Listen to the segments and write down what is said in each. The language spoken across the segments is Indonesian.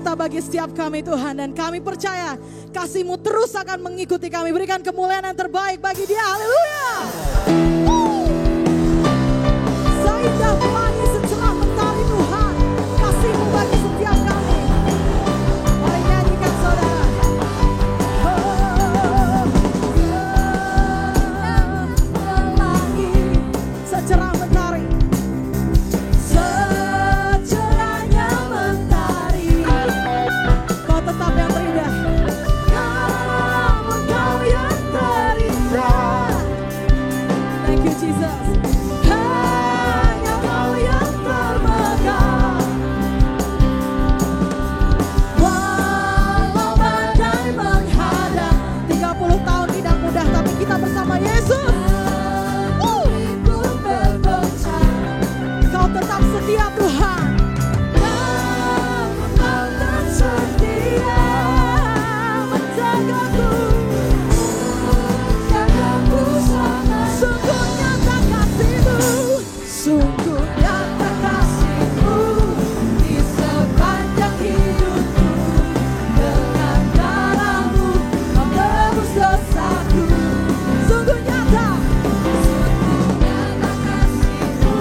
nyata bagi setiap kami Tuhan. Dan kami percaya kasih-Mu terus akan mengikuti kami. Berikan kemuliaan yang terbaik bagi Dia. Haleluya. Seindah pelangi secerah mentari Tuhan, kasih-Mu bagi setiap kami. Mari nyanyikan saudara. Pelangi secerah mentari, secerahnya mentari, Kau tetap yang terindah. Namun Kau yang terindah. Thank you Jesus. Hanya Kau yang termegah. Walau badai menghadang, 30 tahun tidak mudah, tapi kita bersama Yesus. Kau tetap setia Tuhan. Kau tetap setia menjagaku. Jagaku sama. Sungguh nyata kasih-Mu, sungguh nyata kasih-Mu di sepanjang hidupku. Dengan darah-Mu Kau tebus dosaku. Sungguh nyata kasih-Mu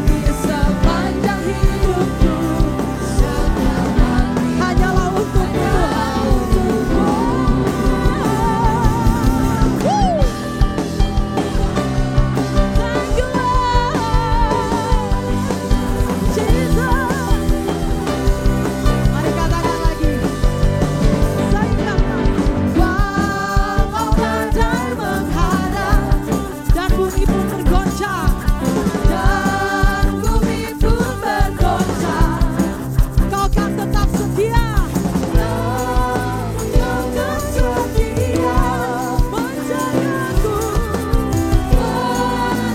di sepanjang hidupku. Hanyalah untuk-Mu Tuhan. Thank you Lord Jesus. Mari katakan lagi. Walau badai menghadang dan bumi pun bergoncang, Kau kan tetap setia. Kau kan setia menjagaku,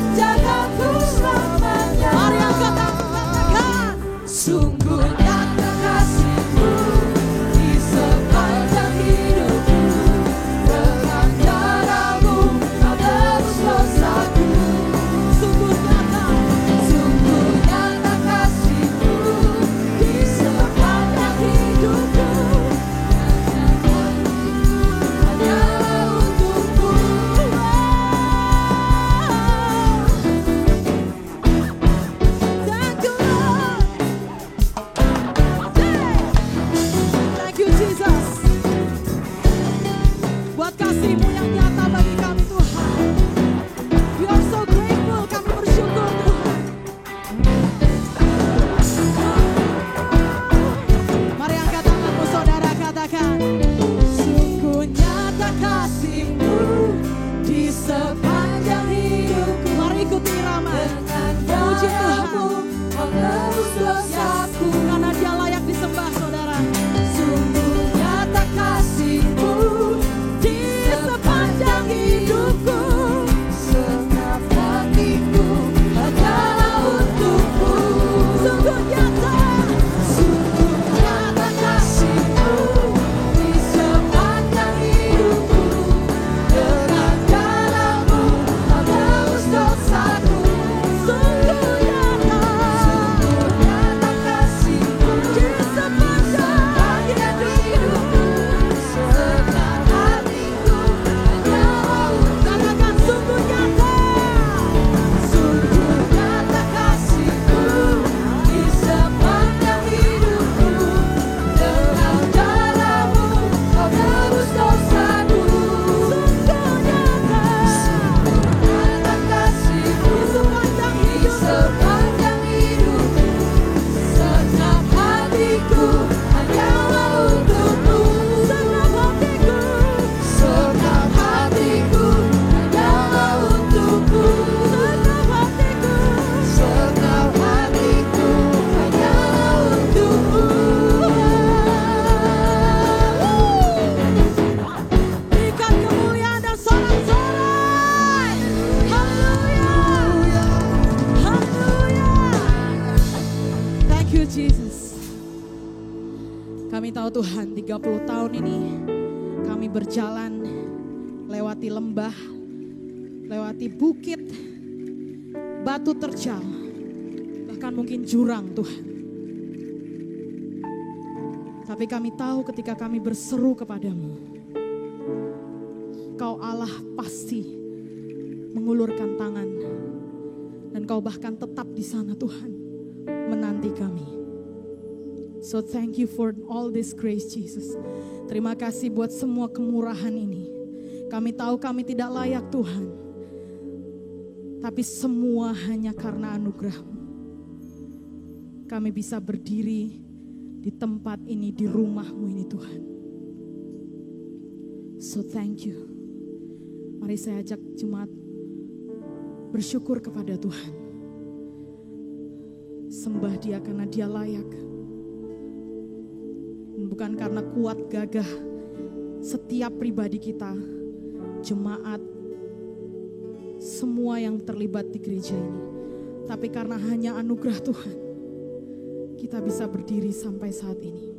menjagaku selamanya. Mari angkat tangan, katakan. Sungguh nyata kasih-Mu di sepanjang hidupku. Dengan darah-Mu Kau tebus dosaku. Sungguh nyata kasih-Mu di sepanjang hidupku. Hanyalah untuk-Mu. Thank you Lord. Thank you Jesus. Buat kasih-Mu yang nyata bagi kami Tuhan. We are so grateful, kami bersyukur Tuhan. Mari angkat tanganmu saudara, katakan. Sungguh nyata kasih-Mu di sepanjang hidupku. Mari ikuti irama. Puji Tuhan. Karena Dia layak disembah saudara. Sungguh nyata kasih-Mu di sepanjang hidupku. Segenap hatiku hanyalah untuk-Mu. Sungguh nyata kasih-Mu di sepanjang hidupku. Dengan darah-Mu Kau tebus dosaku. Sungguh nyata kasih-Mu di sepanjang hidupku. Segenap hatiku hanyalah untuk-Mu. Katakan sungguh nyata kasih-Mu di sepanjang hidupku. Dengan darah-Mu Kau tebus dosaku. Sungguh nyata kasih-Mu di sepanjang hidupku. Segenap hatiku hanyalah untuk-Mu. Segenap hatiku hanyalah untuk-Mu. Segenap hatiku hanyalah untuk-Mu. Berikan kemuliaan dan sorak-sorai. Haleluya. Haleluya. Thank you Jesus. Kami tahu Tuhan 30 tahun ini kami berjalan lewati lembah, lewati bukit, batu terjal, bahkan mungkin jurang Tuhan. Tapi kami tahu ketika kami berseru kepadamu, Kau Allah pasti mengulurkan tangan. Dan Kau bahkan tetap di sana Tuhan, menanti kami. So thank you for all this grace Jesus. Terima kasih buat semua kemurahan ini. Kami tahu kami tidak layak Tuhan. Tapi semua hanya karena anugerah-Mu. Kami bisa berdiri di tempat ini, di rumah-Mu ini Tuhan. So thank you. Mari saya ajak jemaat bersyukur kepada Tuhan. Sembah Dia karena Dia layak. Bukan karena kuat gagah setiap pribadi kita, jemaat, semua yang terlibat di gereja ini. Tapi karena hanya anugerah Tuhan, kita bisa berdiri sampai saat ini.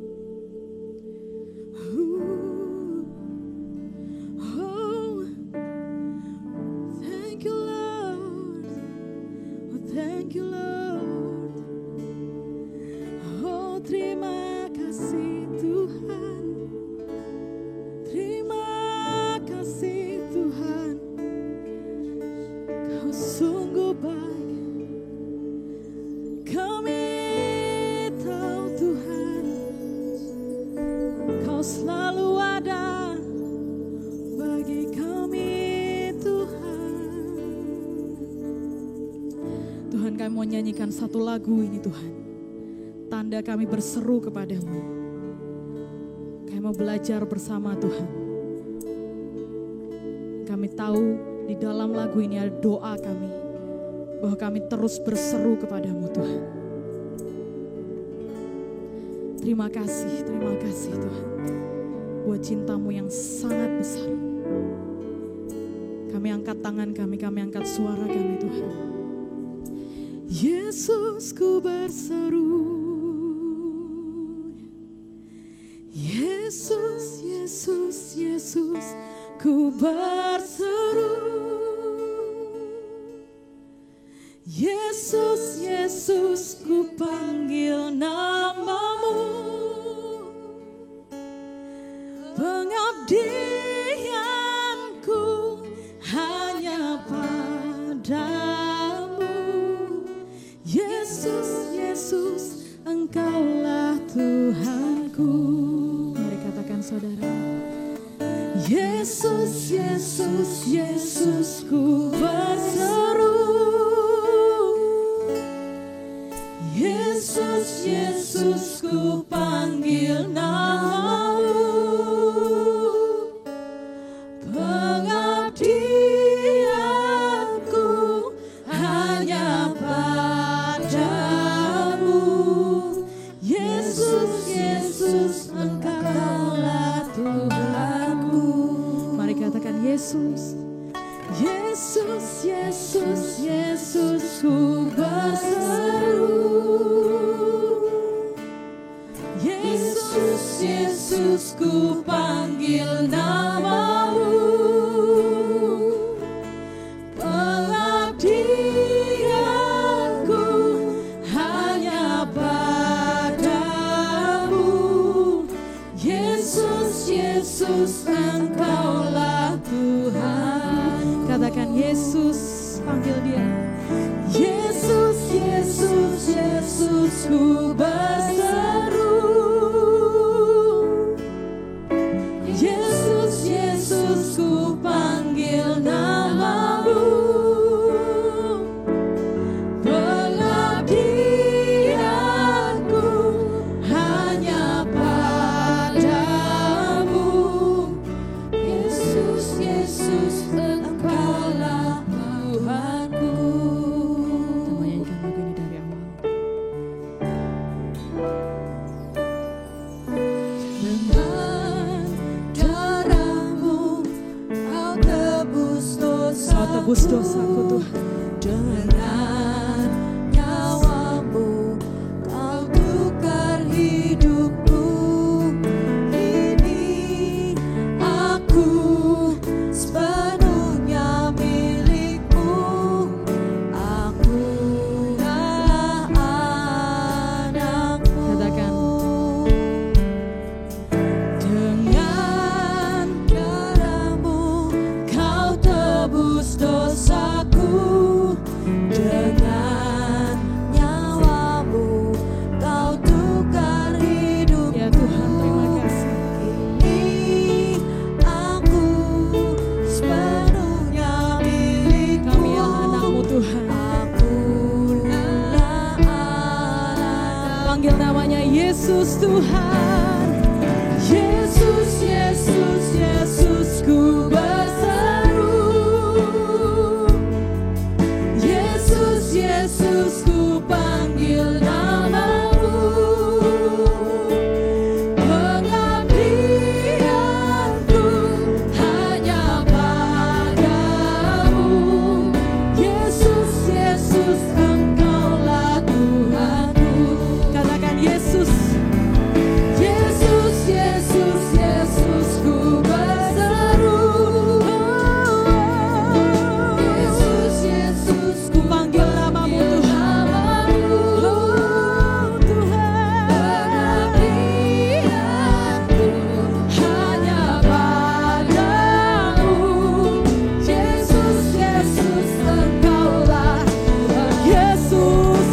Thank you Lord. Thank you Lord. Oh, terima kasih Tuhan. Terima kasih Tuhan. Kau sungguh baik. Kami tahu Tuhan, Kau selalu ada bagi kami Tuhan. Tuhan, kami mau nyanyikan satu lagu ini Tuhan. Tanda kami berseru kepadamu. Kami mau belajar bersama Tuhan. Kami tahu di dalam lagu ini ada doa kami, bahwa kami terus berseru kepadamu Tuhan. Terima kasih Tuhan, buat cinta-Mu yang sangat besar. Kami angkat tangan kami angkat suara kami Tuhan. Yesus, ku berseru. Yesus, Yesus, Yesus, ku berseru. Yesus, Yesus, ku panggil nama-Mu. Pengabdianku hanya padamu. Yesus, Yesus, Engkaulah Tuhanku. Mari katakan saudara. Yesus, Yesus, Yesus, ku berseru. Yesus, Yesus, ku panggil nama-Mu. Pengabdianku hanya padamu. Yesus, Yesus, Engkaulah Tuhanku. Mari katakan Yesus. Yesus, Yesus, Yesus, ku berseru. Yesus, Yesus, ku panggil nama-Mu. Pengabdianku hanya padamu. Yesus, Yesus, Engkaulah Tuhan. Katakan Yesus, panggil Dia. Yesus, Yesus, Yesus, ku berseru. Yesus, Yesus, ku panggil nama-Mu. Pengabdianku hanya padamu. Yesus, Yesus, Engkaulah Tuhanku. Kita menyanyikan lagu ini dari awal. Yesus Tuhan. Yesus, Yesus, Yesus, ku berseru. Yesus, Yesus, ku panggil namamu. Pengabdianku hanya padamu. Yesus, Yesus, Engkaulah Tuhanku. Katakan Yesus. Yesus, Yesus, Yesus, ku berseru. Yesus, Yesus, ku panggil namamu Tuhan. Oh Tuhan, pengabdianku hanya padamu. Yesus, Yesus, Engkaulah Tuhan. Yesus,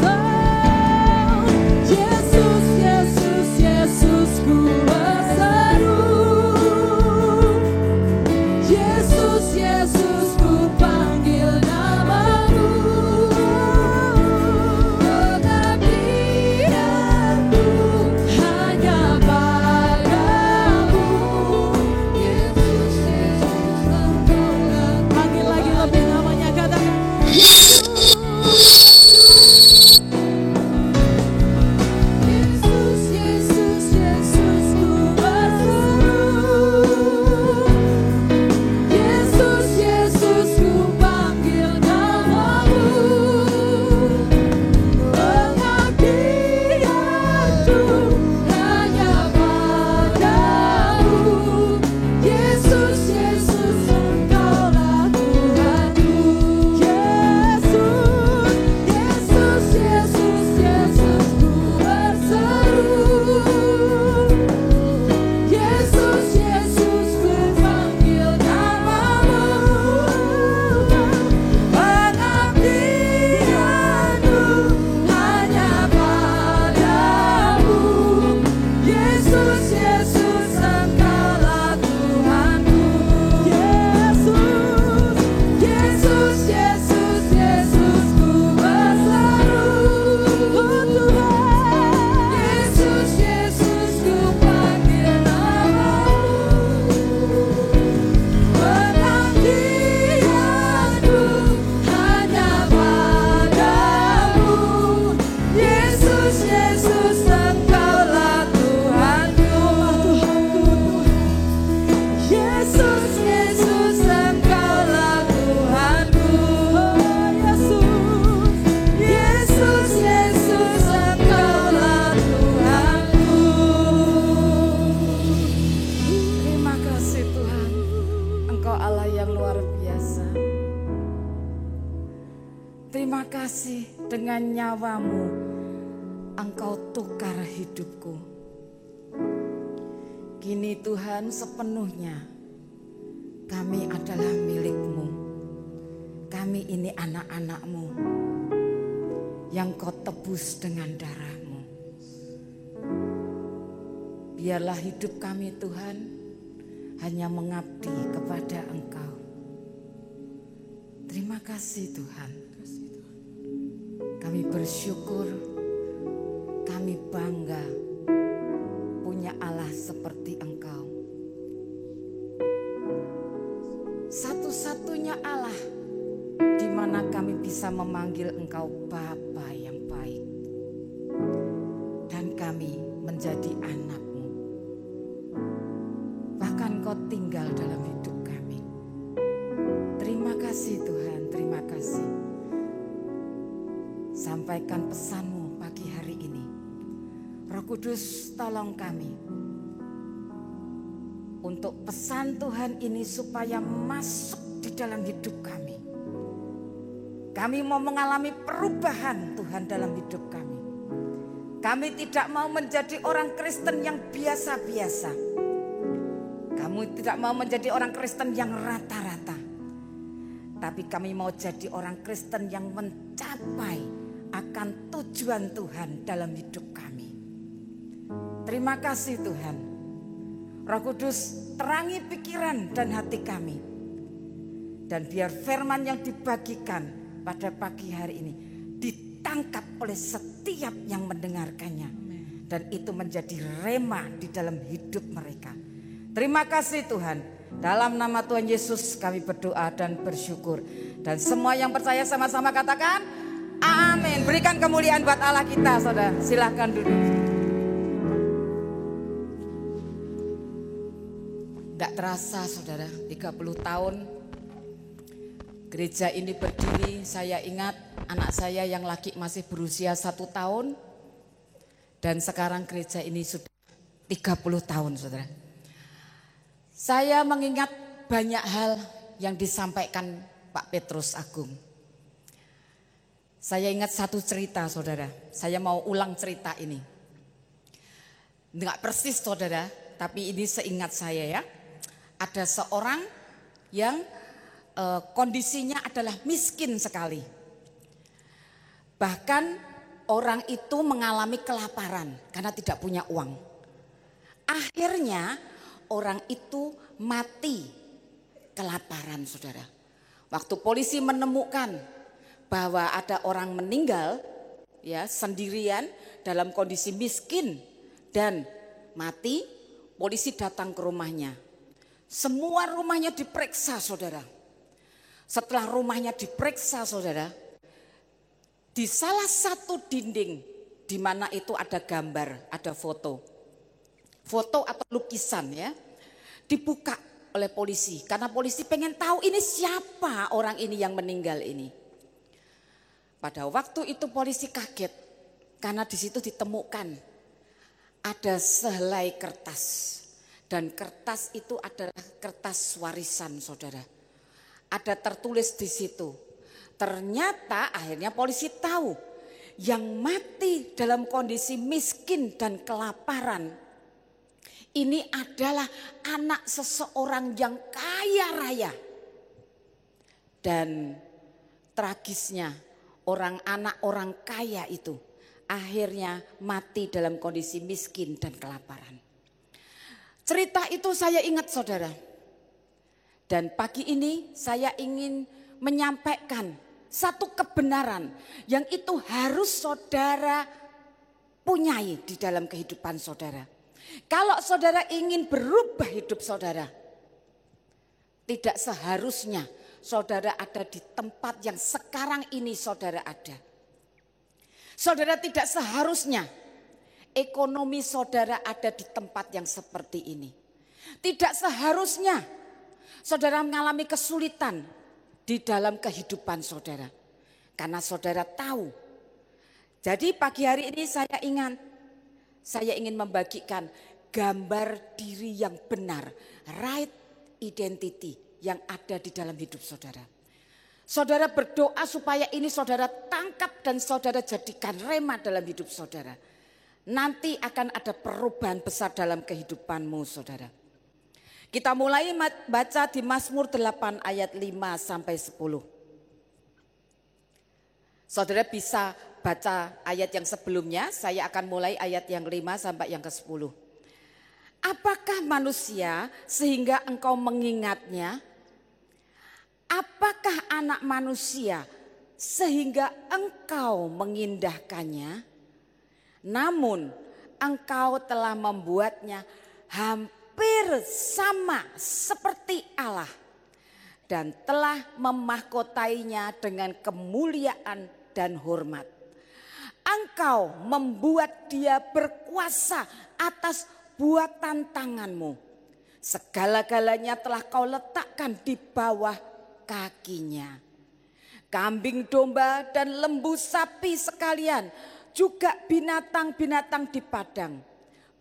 Yesus, Yesus, Yesus, ku berseru. Yesus, Yesus, ku panggil namamu. Pengabdianku hanya padamu. Yesus, Yesus, Engkaulah. Panggil lagi lebih namanya, katakan Yesus. Yesus, Yesus, Yesus, ku berseru. Yesus, Yesus, ku panggil namamu. Pengabdianku hanya padamu. Yesus, Yesus, Engkaulah Tuhanku. Yesus, Yesus, Yesus, Yesus, ku berseru. Yesus, Yesus, ku panggil namamu. Pengabdianku hanya padamu. Yesus, Yesus, Engkaulah Tuhanku. Yesus, Yesus, Yesus, Yesus, ku berseru. Oh Tuhan, Yesus, Yesus, ku panggil namamu. Pengabdianku hanya padamu. Yesus, Yesus, Engkaulah Tuhanku. Yesus, Yesus, Engkaulah Tuhanku. Yesus, Yesus, Engkaulah Tuhanku. Terima kasih Tuhan, Engkau Allah yang luar biasa. Terima kasih dengan nyawamu Engkau tukar hidupku. Kini Tuhan sepenuhnya kami adalah milik-Mu. Kami ini anak-anak-Mu yang Kau tebus dengan darah-Mu. Biarlah hidup kami Tuhan hanya mengabdi kepada Engkau. Terima kasih Tuhan. Kami bersyukur, kami bangga punya Allah seperti Engkau. Satu-satunya Allah di mana kami bisa memanggil Engkau Bapa yang baik. Dan kami menjadi anak-Mu. Bahkan Kau tinggal dalam hidup kami. Terima kasih Tuhan, terima kasih. Sampaikan pesan-Mu pagi hari ini. Roh Kudus, tolong kami untuk pesan Tuhan ini supaya masuk di dalam hidup kami. Kami mau mengalami perubahan Tuhan dalam hidup kami. Kami tidak mau menjadi orang Kristen yang biasa-biasa. Kami tidak mau menjadi orang Kristen yang rata-rata. Tapi kami mau jadi orang Kristen yang mencapai akan tujuan Tuhan dalam hidup kami. Terima kasih Tuhan. Roh Kudus, terangi pikiran dan hati kami. Dan biar firman yang dibagikan pada pagi hari ini ditangkap oleh setiap yang mendengarkannya. dan itu menjadi rema di dalam hidup mereka. Terima kasih Tuhan. Dalam nama Tuhan Yesus kami berdoa dan bersyukur. Dan semua yang percaya sama-sama katakan amin. Berikan kemuliaan buat Allah kita, saudara. Silahkan duduk. Tidak terasa saudara, 30 tahun gereja ini berdiri. Saya ingat anak saya yang laki masih berusia 1 tahun. Dan sekarang gereja ini sudah 30 tahun saudara. Saya mengingat banyak hal yang disampaikan Pak Petrus Agung. Saya ingat satu cerita saudara. Saya mau ulang cerita ini. Enggak persis saudara, tapi ini seingat saya ya. Ada seorang yang kondisinya adalah miskin sekali. Bahkan orang itu mengalami kelaparan karena tidak punya uang. Akhirnya orang itu mati kelaparan saudara. Waktu polisi menemukan bahwa ada orang meninggal ya sendirian dalam kondisi miskin dan mati, polisi datang ke rumahnya. Semua rumahnya diperiksa saudara. Setelah rumahnya diperiksa saudara, di salah satu dinding di mana itu ada gambar, ada foto atau lukisan ya, dibuka oleh polisi karena polisi pengen tahu ini siapa orang ini yang meninggal ini. Pada waktu itu polisi kaget karena di situ ditemukan ada sehelai kertas. Dan kertas itu adalah kertas warisan saudara. Ada tertulis di situ. Ternyata akhirnya polisi tahu yang mati dalam kondisi miskin dan kelaparan. Ini adalah anak seseorang yang kaya raya. Dan tragisnya anak orang kaya itu akhirnya mati dalam kondisi miskin dan kelaparan. Cerita itu saya ingat saudara. Dan pagi ini saya ingin menyampaikan satu kebenaran yang itu harus saudara punyai di dalam kehidupan saudara. Kalau saudara ingin berubah hidup saudara, tidak seharusnya saudara ada di tempat yang sekarang ini saudara ada. Saudara tidak seharusnya ekonomi saudara ada di tempat yang seperti ini. Tidak seharusnya saudara mengalami kesulitan di dalam kehidupan saudara. Karena saudara tahu. Jadi pagi hari ini saya ingin membagikan gambar diri yang benar. Right identity yang ada di dalam hidup saudara. Saudara berdoa supaya ini saudara tangkap dan saudara jadikan rema dalam hidup saudara. Nanti akan ada perubahan besar dalam kehidupanmu saudara. Kita mulai baca di Mazmur 8 ayat 5 sampai 10. Saudara bisa baca ayat yang sebelumnya, saya akan mulai ayat yang 5 sampai yang ke-10. Apakah manusia sehingga engkau mengingatnya? Apakah anak manusia sehingga engkau mengindahkannya? Namun engkau telah membuatnya hampir sama seperti Allah dan telah memahkotainya dengan kemuliaan dan hormat. Engkau membuat dia berkuasa atas buatan tanganmu. Segala-galanya telah kau letakkan di bawah kakinya. Kambing domba dan lembu sapi sekalian, juga binatang-binatang di padang,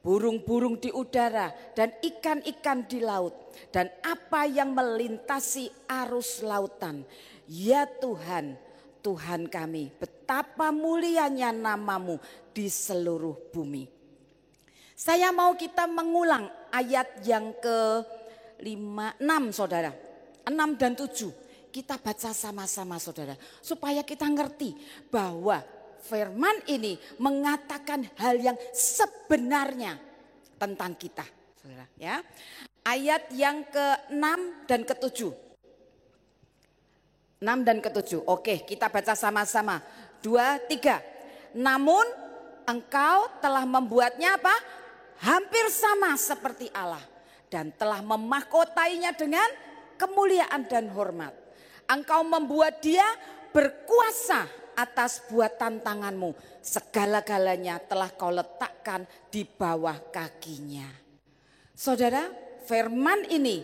burung-burung di udara dan ikan-ikan di laut, dan apa yang melintasi arus lautan. Ya Tuhan, Tuhan kami, betapa mulianya namamu di seluruh bumi. Saya mau kita mengulang ayat yang ke-6 saudara, 6 dan 7. Kita baca sama-sama saudara, supaya kita ngerti bahwa firman ini mengatakan hal yang sebenarnya tentang kita, saudara. Ya, ayat yang ke-6 dan ke-7. 6 dan ke-7. Oke, kita baca sama-sama. 2, 3. Namun engkau telah membuatnya apa? Hampir sama seperti Allah. Dan telah memahkotainya dengan kemuliaan dan hormat. Engkau membuat dia berkuasa atas buatan tanganmu. Segala-galanya telah kau letakkan di bawah kakinya. Saudara, firman ini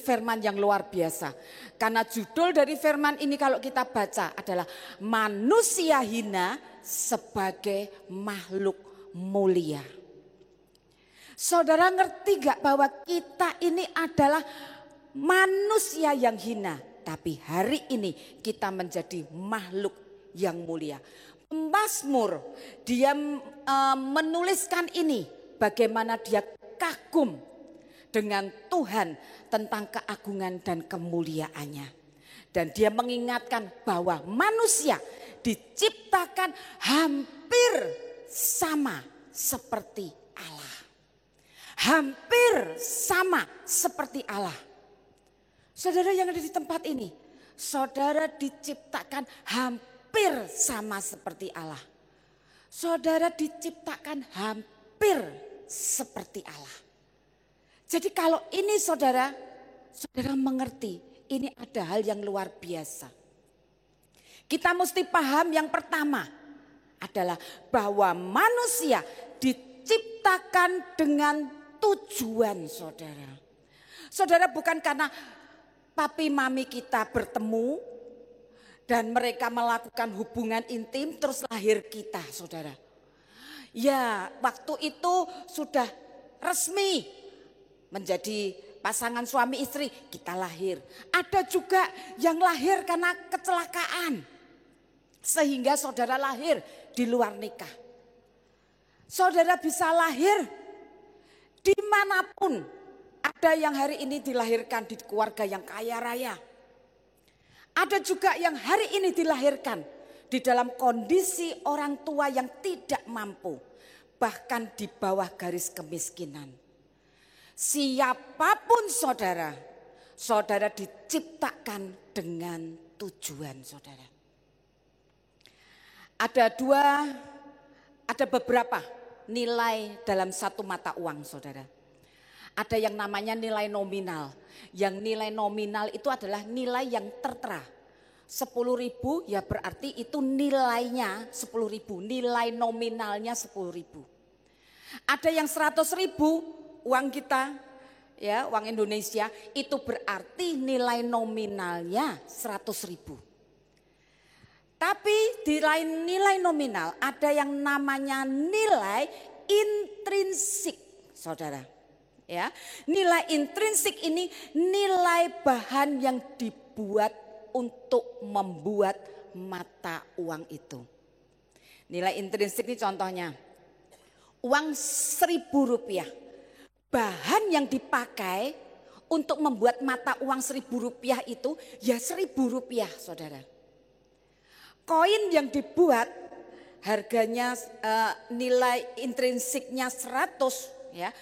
firman yang luar biasa. Karena judul dari firman ini kalau kita baca adalah manusia hina sebagai makhluk mulia. Saudara ngerti gak bahwa kita ini adalah manusia yang hina. Tapi hari ini kita menjadi makhluk yang mulia. Pemazmur dia menuliskan ini. Bagaimana dia kagum dengan Tuhan tentang keagungan dan kemuliaannya. Dan dia mengingatkan bahwa manusia diciptakan hampir sama seperti Allah. Hampir sama seperti Allah. Saudara yang ada di tempat ini, saudara diciptakan hampir sama seperti Allah. Saudara diciptakan hampir seperti Allah. Jadi kalau ini saudara mengerti, ini ada hal yang luar biasa. Kita mesti paham yang pertama adalah bahwa manusia diciptakan dengan tujuan, saudara. Saudara, bukan karena papi mami kita bertemu dan mereka melakukan hubungan intim terus lahir kita, saudara. Ya, waktu itu sudah resmi menjadi pasangan suami istri, kita lahir. Ada juga yang lahir karena kecelakaan sehingga saudara lahir di luar nikah. Saudara bisa lahir dimanapun. Ada yang hari ini dilahirkan di keluarga yang kaya raya. Ada juga yang hari ini dilahirkan di dalam kondisi orang tua yang tidak mampu. Bahkan di bawah garis kemiskinan. Siapapun saudara, saudara diciptakan dengan tujuan, saudara. Ada beberapa nilai dalam satu mata uang, saudara. Ada yang namanya nilai nominal. Yang nilai nominal itu adalah nilai yang tertera. 10.000 ya berarti itu nilainya 10.000. Nilai nominalnya 10.000. Ada yang 100.000 uang kita, ya uang Indonesia, itu berarti nilai nominalnya 100.000. Tapi di lain nilai nominal ada yang namanya nilai intrinsik, saudara. Ya, nilai intrinsik ini nilai bahan yang dibuat untuk membuat mata uang itu. Nilai intrinsik ini contohnya uang Rp1.000. Bahan yang dipakai untuk membuat mata uang Rp1.000 itu ya Rp1.000, saudara. Koin yang dibuat harganya nilai intrinsiknya 100. Ya,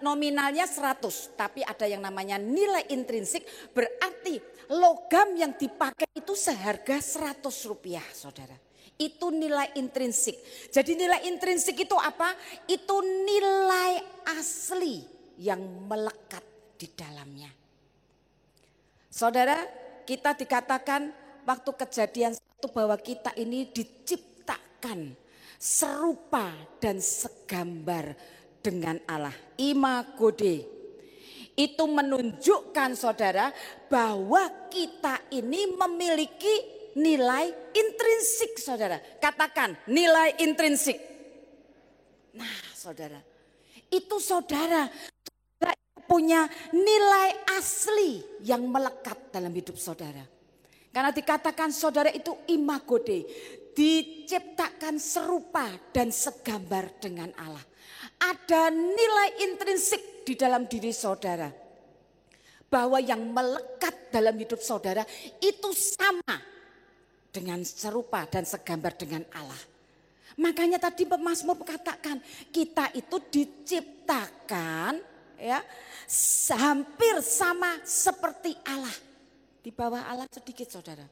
nominalnya 100, tapi ada yang namanya nilai intrinsik, berarti logam yang dipakai itu seharga Rp100, saudara. Itu nilai intrinsik. Jadi nilai intrinsik itu apa? Itu nilai asli yang melekat di dalamnya. Saudara, kita dikatakan waktu kejadian 1 bahwa kita ini diciptakan serupa dan segambar dengan Allah. Imago Dei. Itu menunjukkan saudara bahwa kita ini memiliki nilai intrinsik, saudara. Katakan nilai intrinsik. Nah saudara, itu saudara punya nilai asli yang melekat dalam hidup saudara. Karena dikatakan saudara itu imago Dei, diciptakan serupa dan segambar dengan Allah. Ada nilai intrinsik di dalam diri saudara. Bahwa yang melekat dalam hidup saudara itu sama dengan serupa dan segambar dengan Allah. Makanya tadi pemazmur katakan kita itu diciptakan ya hampir sama seperti Allah. Di bawah Allah sedikit, saudara.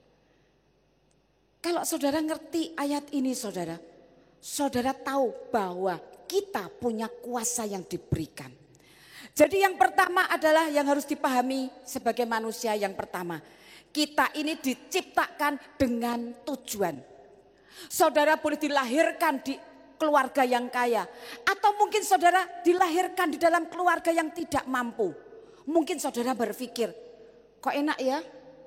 Kalau saudara ngerti ayat ini, saudara, saudara tahu bahwa kita punya kuasa yang diberikan. Jadi yang pertama adalah yang harus dipahami sebagai manusia yang pertama. Kita ini diciptakan dengan tujuan. Saudara boleh dilahirkan di keluarga yang kaya. Atau mungkin saudara dilahirkan di dalam keluarga yang tidak mampu. Mungkin saudara berpikir, kok enak ya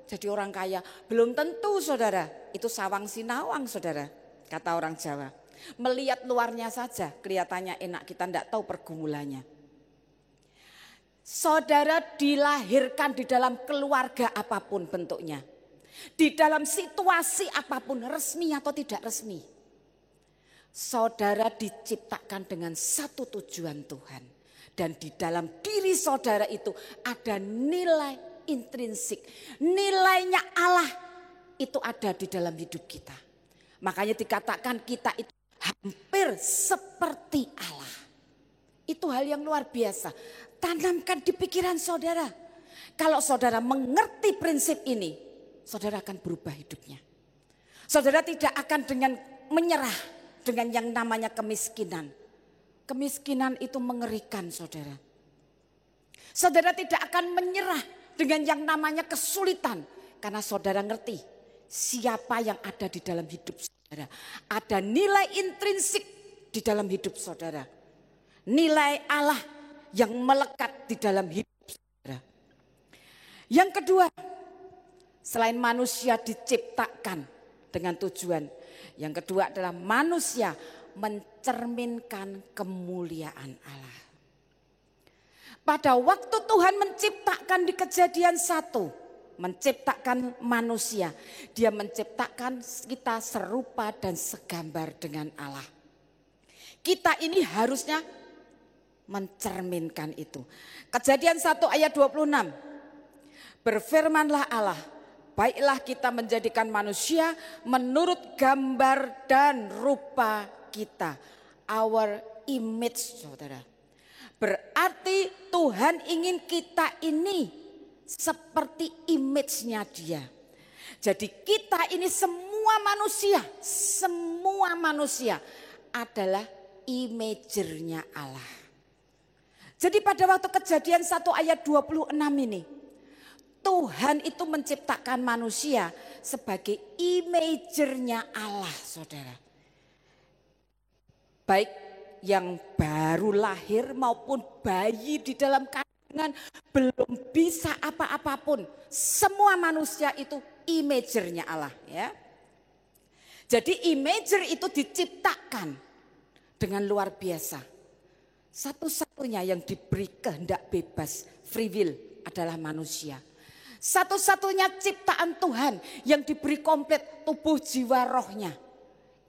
jadi orang kaya. Belum tentu saudara, itu sawang sinawang saudara, kata orang Jawa. Melihat luarnya saja kelihatannya enak, kita tidak tahu pergumulannya. Saudara dilahirkan di dalam keluarga apapun bentuknya. Di dalam situasi apapun, resmi atau tidak resmi. Saudara diciptakan dengan satu tujuan Tuhan. Dan di dalam diri saudara itu ada nilai intrinsik. Nilainya Allah itu ada di dalam hidup kita. Makanya dikatakan kita itu hampir seperti Allah. Itu hal yang luar biasa. Tanamkan di pikiran saudara. Kalau saudara mengerti prinsip ini, saudara akan berubah hidupnya. Saudara tidak akan dengan menyerah dengan yang namanya kemiskinan. Kemiskinan itu mengerikan saudara. Saudara tidak akan menyerah dengan yang namanya kesulitan. Karena saudara ngerti siapa yang ada di dalam hidup saudara. Ada nilai intrinsik di dalam hidup saudara. Nilai Allah yang melekat di dalam hidup saudara. Yang kedua, selain manusia diciptakan dengan tujuan, yang kedua adalah manusia mencerminkan kemuliaan Allah. Pada waktu Tuhan menciptakan di Kejadian 1, menciptakan manusia, Dia menciptakan kita serupa dan segambar dengan Allah. Kita ini harusnya mencerminkan itu. Kejadian 1 ayat 26. Berfirmanlah Allah, baiklah kita menjadikan manusia menurut gambar dan rupa kita. Our image saudara. Berarti Tuhan ingin kita ini seperti image-nya Dia. Jadi kita ini semua manusia adalah imagernya Allah. Jadi pada waktu Kejadian 1 ayat 26 ini, Tuhan itu menciptakan manusia sebagai imagernya Allah saudara. Baik yang baru lahir maupun bayi di dalam kandungan belum bisa apa-apapun. Semua manusia itu imagernya Allah ya. Jadi imager itu diciptakan dengan luar biasa. Satu-satunya yang diberi kehendak bebas, free will adalah manusia. Satu-satunya ciptaan Tuhan yang diberi komplit tubuh jiwa rohnya,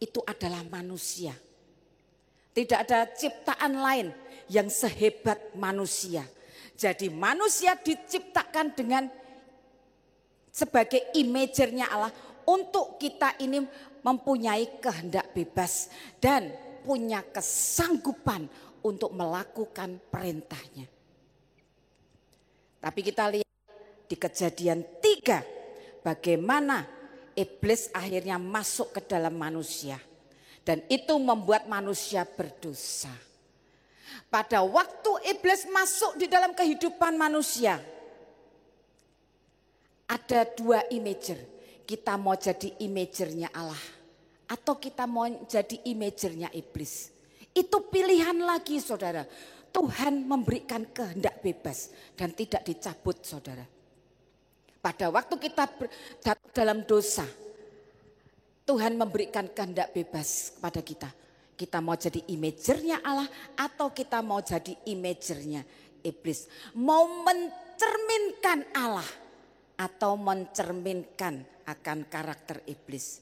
itu adalah manusia. Tidak ada ciptaan lain yang sehebat manusia. Jadi manusia diciptakan dengan sebagai imagernya Allah untuk kita ini mempunyai kehendak bebas dan punya kesanggupan untuk melakukan perintahnya. Tapi kita lihat di Kejadian 3 bagaimana iblis akhirnya masuk ke dalam manusia. Dan itu membuat manusia berdosa. Pada waktu iblis masuk di dalam kehidupan manusia, ada dua imager. Kita mau jadi imagernya Allah atau kita mau jadi imagernya iblis. Itu pilihan lagi saudara. Tuhan memberikan kehendak bebas dan tidak dicabut saudara. Pada waktu kita jatuh dalam dosa, Tuhan memberikan kehendak bebas kepada kita. Kita mau jadi imagernya Allah atau kita mau jadi imagernya iblis. Mau mencerminkan Allah atau mencerminkan akan karakter iblis.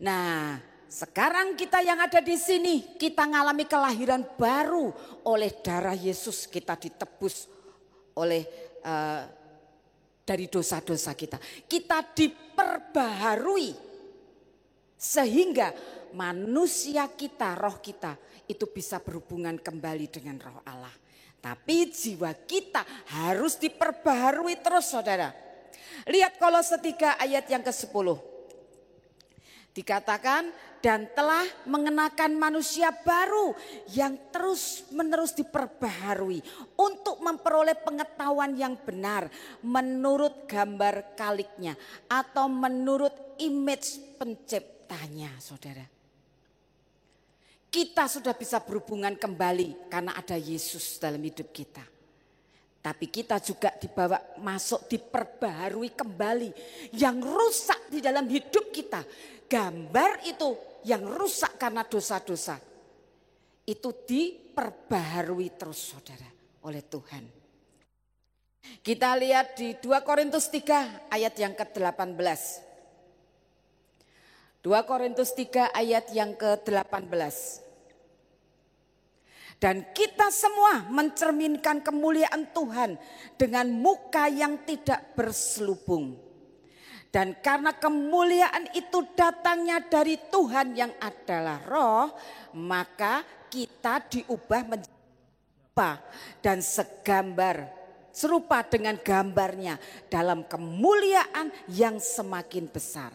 Nah, sekarang kita yang ada di sini, kita mengalami kelahiran baru oleh darah Yesus. Kita ditebus oleh dari dosa-dosa kita. Kita diperbaharui sehingga manusia kita, roh kita itu bisa berhubungan kembali dengan roh Allah. Tapi jiwa kita harus diperbaharui terus saudara. Lihat Kolose 3 ayat yang ke-10. Dikatakan dan telah mengenakan manusia baru yang terus-menerus diperbaharui untuk memperoleh pengetahuan yang benar menurut gambar kaliknya atau menurut image penciptanya, saudara. Kita sudah bisa berhubungan kembali karena ada Yesus dalam hidup kita. Tapi kita juga dibawa masuk, diperbaharui kembali. Yang rusak di dalam hidup kita, gambar itu yang rusak karena dosa-dosa, itu diperbaharui terus, saudara, oleh Tuhan. Kita lihat di 2 Korintus 3 ayat yang ke-18. 2 Korintus 3 ayat yang ke-18. Dan kita semua mencerminkan kemuliaan Tuhan dengan muka yang tidak berselubung. Dan karena kemuliaan itu datangnya dari Tuhan yang adalah roh, maka kita diubah menjadi serupa dan serupa dengan gambarnya dalam kemuliaan yang semakin besar.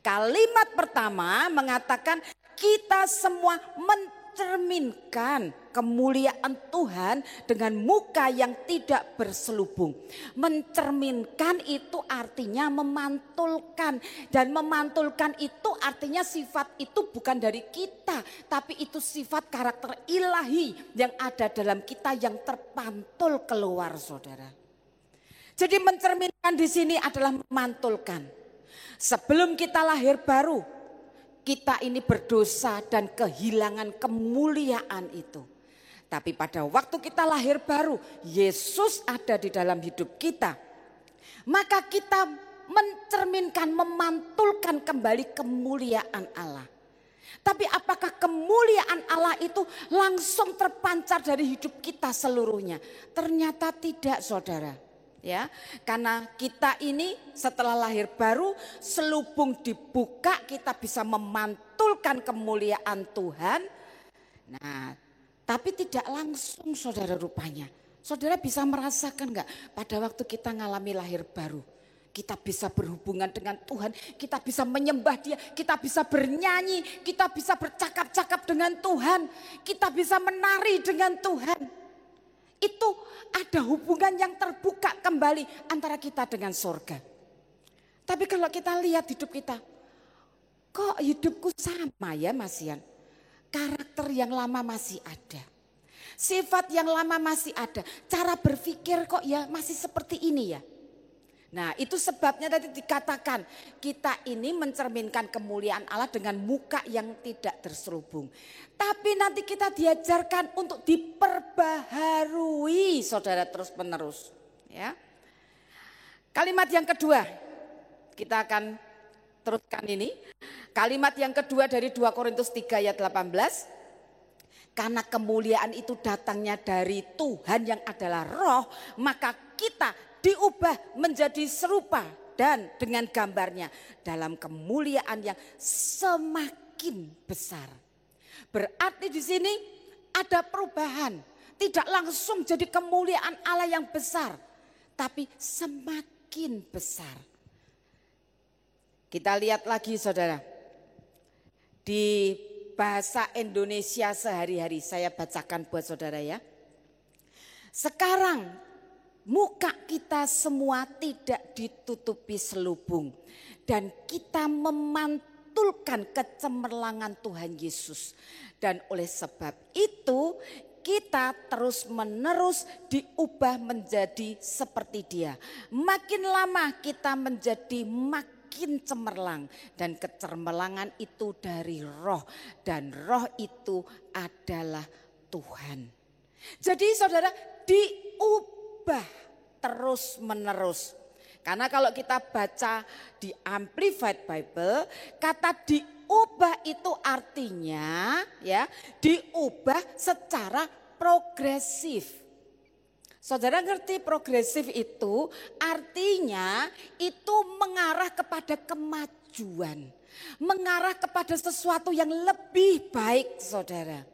Kalimat pertama mengatakan kita semua mencerminkan kemuliaan Tuhan dengan muka yang tidak berselubung. Mencerminkan itu artinya memantulkan. Dan memantulkan itu artinya sifat itu bukan dari kita, tapi itu sifat karakter ilahi yang ada dalam kita yang terpantul keluar, saudara. Jadi mencerminkan di sini adalah memantulkan. Sebelum kita lahir baru, kita ini berdosa dan kehilangan kemuliaan itu. Tapi pada waktu kita lahir baru, Yesus ada di dalam hidup kita. Maka kita mencerminkan, memantulkan kembali kemuliaan Allah. Tapi apakah kemuliaan Allah itu langsung terpancar dari hidup kita seluruhnya? Ternyata tidak, saudara. Ya, karena kita ini setelah lahir baru, selubung dibuka, kita bisa memantulkan kemuliaan Tuhan. Nah, tapi tidak langsung, saudara, rupanya. Saudara bisa merasakan enggak pada waktu kita ngalami lahir baru, kita bisa berhubungan dengan Tuhan, kita bisa menyembah Dia, kita bisa bernyanyi, kita bisa bercakap-cakap dengan Tuhan, kita bisa menari dengan Tuhan. Itu ada hubungan yang terbuka kembali antara kita dengan sorga. Tapi kalau kita lihat hidup kita, kok hidupku sama ya, Mas Ian? Karakter yang lama masih ada. Sifat yang lama masih ada. Cara berpikir kok ya masih seperti ini ya. Nah, itu sebabnya tadi dikatakan kita ini mencerminkan kemuliaan Allah dengan muka yang tidak terselubung. Tapi nanti kita diajarkan untuk diperbaharui, saudara, terus menerus. Ya. Kalimat yang kedua, kita akan teruskan ini. Kalimat yang kedua dari 2 Korintus 3 ayat 18. Karena kemuliaan itu datangnya dari Tuhan yang adalah roh, maka kita diubah menjadi serupa dan dengan gambarnya dalam kemuliaan yang semakin besar. Berarti di sini ada perubahan, tidak langsung jadi kemuliaan Allah yang besar, tapi semakin besar. Kita lihat lagi, saudara, di bahasa Indonesia sehari-hari, saya bacakan buat saudara ya. Sekarang muka kita semua tidak ditutupi selubung dan kita memantulkan kecemerlangan Tuhan Yesus. Dan oleh sebab itu kita terus-menerus diubah menjadi seperti Dia. Makin lama kita menjadi makin cemerlang dan kecemerlangan itu dari roh dan roh itu adalah Tuhan. Jadi saudara, diubah terus menerus. Karena kalau kita baca di Amplified Bible, kata diubah itu artinya ya, diubah secara progresif. Saudara ngerti progresif itu artinya itu mengarah kepada kemajuan, mengarah kepada sesuatu yang lebih baik, saudara.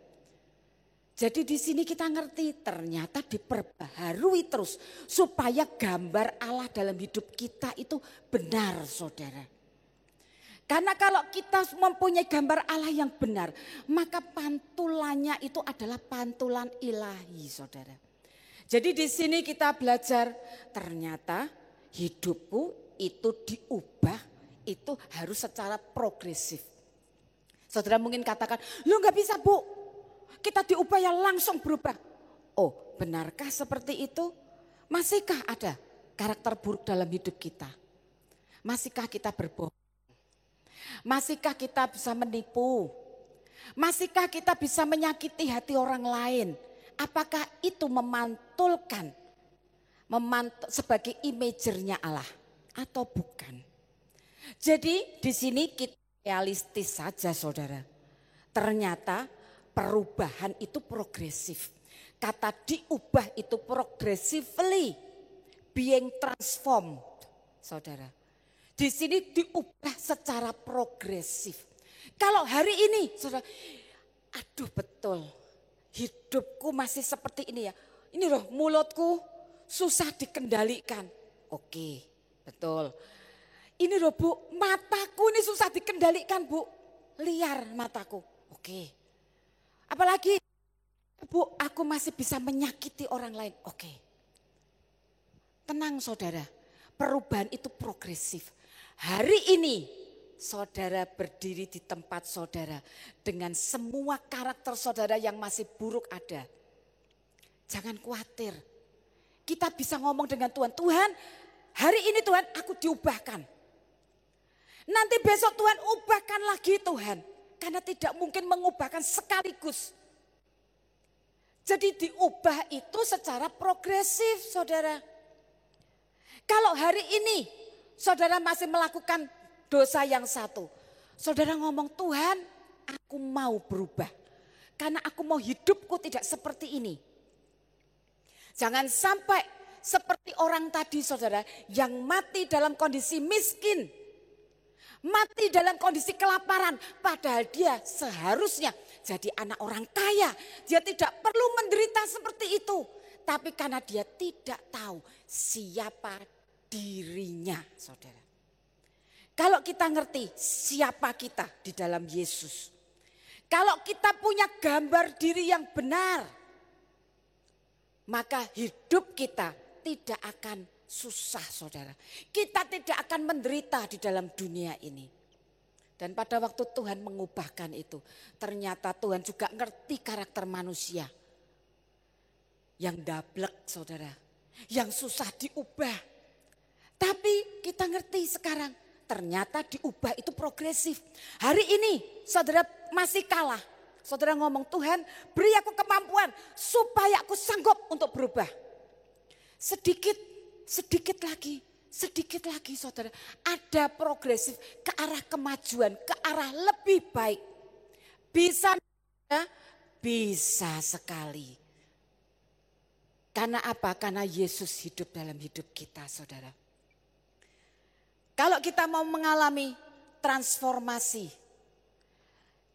Jadi di sini kita ngerti ternyata diperbaharui terus supaya gambar Allah dalam hidup kita itu benar, saudara. Karena kalau kita mempunyai gambar Allah yang benar, maka pantulannya itu adalah pantulan ilahi, saudara. Jadi di sini kita belajar ternyata hidupku itu diubah, itu harus secara progresif. Saudara mungkin katakan, lu nggak bisa bu, kita diubah ya langsung berubah. Oh, benarkah seperti itu? Masihkah ada karakter buruk dalam hidup kita? Masihkah kita berbohong? Masihkah kita bisa menipu? Masihkah kita bisa menyakiti hati orang lain? Apakah itu memantulkan sebagai imagernya Allah atau bukan? Jadi di sini kita realistis saja, saudara. Ternyata perubahan itu progresif. Kata diubah itu progressively being transformed, saudara. Di sini diubah secara progresif. Kalau hari ini, saudara, aduh betul, hidupku masih seperti ini ya. Ini loh mulutku susah dikendalikan. Oke, betul. Ini loh bu, mataku ini susah dikendalikan bu. Liar mataku. Oke. Apalagi bu, aku masih bisa menyakiti orang lain. Oke. Tenang saudara, perubahan itu progresif. Hari ini saudara berdiri di tempat saudara dengan semua karakter saudara yang masih buruk ada. Jangan khawatir. Kita bisa ngomong dengan Tuhan, Tuhan hari ini Tuhan aku diubahkan. Nanti besok Tuhan ubahkan lagi Tuhan. Karena tidak mungkin mengubahkan sekaligus. Jadi diubah itu secara progresif saudara. Kalau hari ini saudara masih melakukan dosa yang satu. Saudara ngomong Tuhan aku mau berubah. Karena aku mau hidupku tidak seperti ini. Jangan sampai seperti orang tadi saudara yang mati dalam kondisi miskin. Mati dalam kondisi kelaparan. Padahal dia seharusnya jadi anak orang kaya. Dia tidak perlu menderita seperti itu. Tapi karena dia tidak tahu siapa dirinya saudara. Kalau kita ngerti siapa kita di dalam Yesus. Kalau kita punya gambar diri yang benar. Maka hidup kita tidak akan susah saudara. Kita tidak akan menderita di dalam dunia ini. Dan pada waktu Tuhan mengubahkan itu. Ternyata Tuhan juga ngerti karakter manusia. Yang dablek saudara. Yang susah diubah. Tapi kita ngerti sekarang. Ternyata diubah itu progresif. Hari ini saudara masih kalah. Saudara ngomong Tuhan beri aku kemampuan. Supaya aku sanggup untuk berubah. Sedikit lagi saudara. Ada progresif ke arah kemajuan, ke arah lebih baik. Bisa, bisa sekali. Karena apa? Karena Yesus hidup dalam hidup kita saudara. Kalau kita mau mengalami transformasi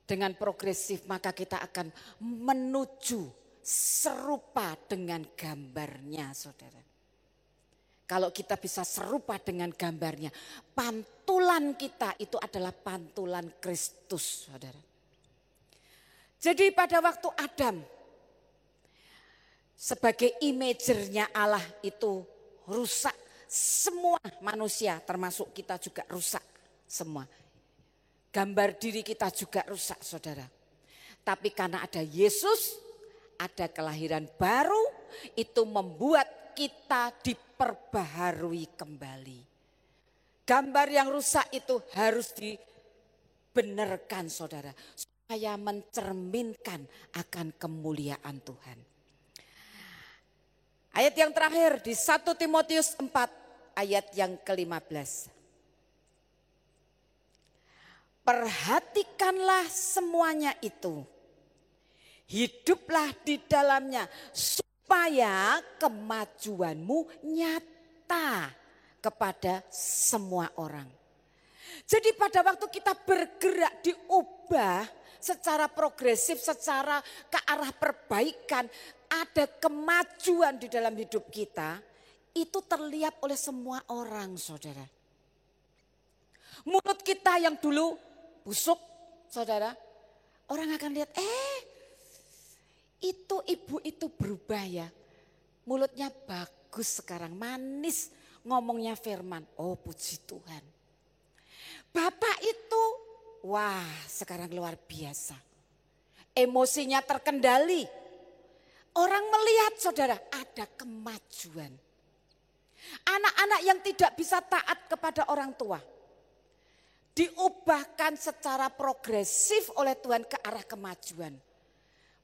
dengan progresif maka kita akan menuju serupa dengan gambarnya saudara. Kalau kita bisa serupa dengan gambarnya, pantulan kita itu adalah pantulan Kristus, saudara. Jadi pada waktu Adam, sebagai imagernya Allah itu rusak, semua manusia termasuk kita juga rusak semua. Gambar diri kita juga rusak, saudara. Tapi karena ada Yesus, ada kelahiran baru, itu membuat kita diperbaharui kembali. Gambar yang rusak itu harus dibenarkan saudara. Supaya mencerminkan akan kemuliaan Tuhan. Ayat yang terakhir di 1 Timotius 4 ayat yang ke-15. Perhatikanlah semuanya itu. Hiduplah di dalamnya. Supaya kemajuanmu nyata kepada semua orang. Jadi pada waktu kita bergerak diubah secara progresif, secara ke arah perbaikan, ada kemajuan di dalam hidup kita, itu terlihat oleh semua orang saudara. Mulut kita yang dulu busuk, saudara, orang akan lihat, itu ibu itu berubah ya. Mulutnya bagus sekarang, manis, ngomongnya firman. Oh puji Tuhan. Bapak itu, wah sekarang luar biasa. Emosinya terkendali. Orang melihat saudara, ada kemajuan. Anak-anak yang tidak bisa taat kepada orang tua, diubahkan secara progresif oleh Tuhan ke arah kemajuan.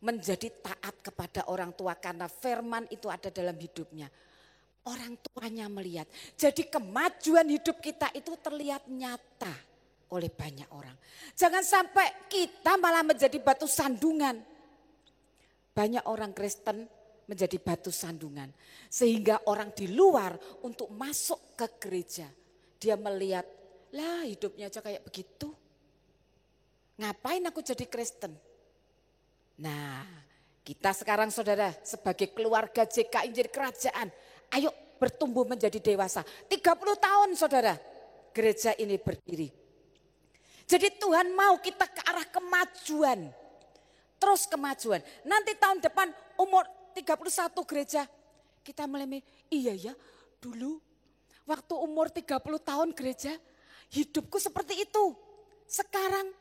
Menjadi taat kepada orang tua karena firman itu ada dalam hidupnya. Orang tuanya melihat. Jadi kemajuan hidup kita itu terlihat nyata oleh banyak orang. Jangan sampai kita malah menjadi batu sandungan. Banyak orang Kristen menjadi batu sandungan. Sehingga orang di luar untuk masuk ke gereja. Dia melihat, lah hidupnya aja kayak begitu. Ngapain aku jadi Kristen? Nah, kita sekarang saudara sebagai keluarga JKI Injil Kerajaan, ayo bertumbuh menjadi dewasa. 30 tahun saudara gereja ini berdiri. Jadi Tuhan mau kita ke arah kemajuan. Terus kemajuan. Nanti tahun depan umur 31 gereja kita mulai, iya ya dulu waktu umur 30 tahun gereja hidupku seperti itu. Sekarang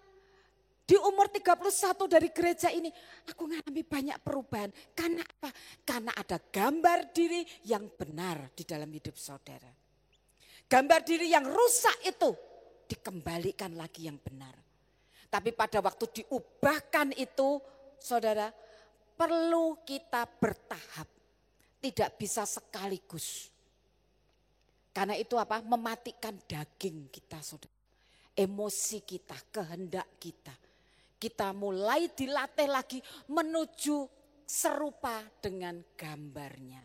di umur 31 dari gereja ini, aku mengalami banyak perubahan. Karena apa? Karena ada gambar diri yang benar di dalam hidup saudara. Gambar diri yang rusak itu dikembalikan lagi yang benar. Tapi pada waktu diubahkan itu, saudara, perlu kita bertahap. Tidak bisa sekaligus. Karena itu apa? Mematikan daging kita, saudara. Emosi kita, kehendak kita. Kita mulai dilatih lagi menuju serupa dengan gambarnya.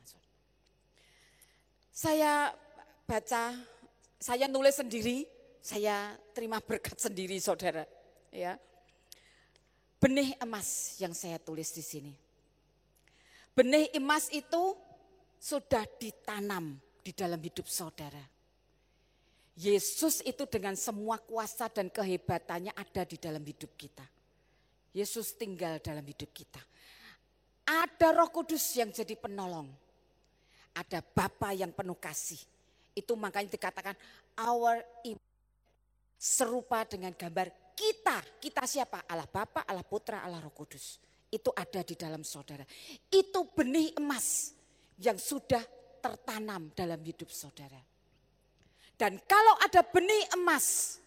Saya baca, saya nulis sendiri, saya terima berkat sendiri saudara. Ya. Benih emas yang saya tulis di sini. Benih emas itu sudah ditanam di dalam hidup saudara. Yesus itu dengan semua kuasa dan kehebatannya ada di dalam hidup kita. Yesus tinggal dalam hidup kita. Ada Roh Kudus yang jadi penolong. Ada Bapa yang penuh kasih. Itu makanya dikatakan our image. Serupa dengan gambar kita. Kita siapa? Allah Bapa, Allah Putra, Allah Roh Kudus. Itu ada di dalam saudara. Itu benih emas yang sudah tertanam dalam hidup saudara. Dan kalau ada benih emas,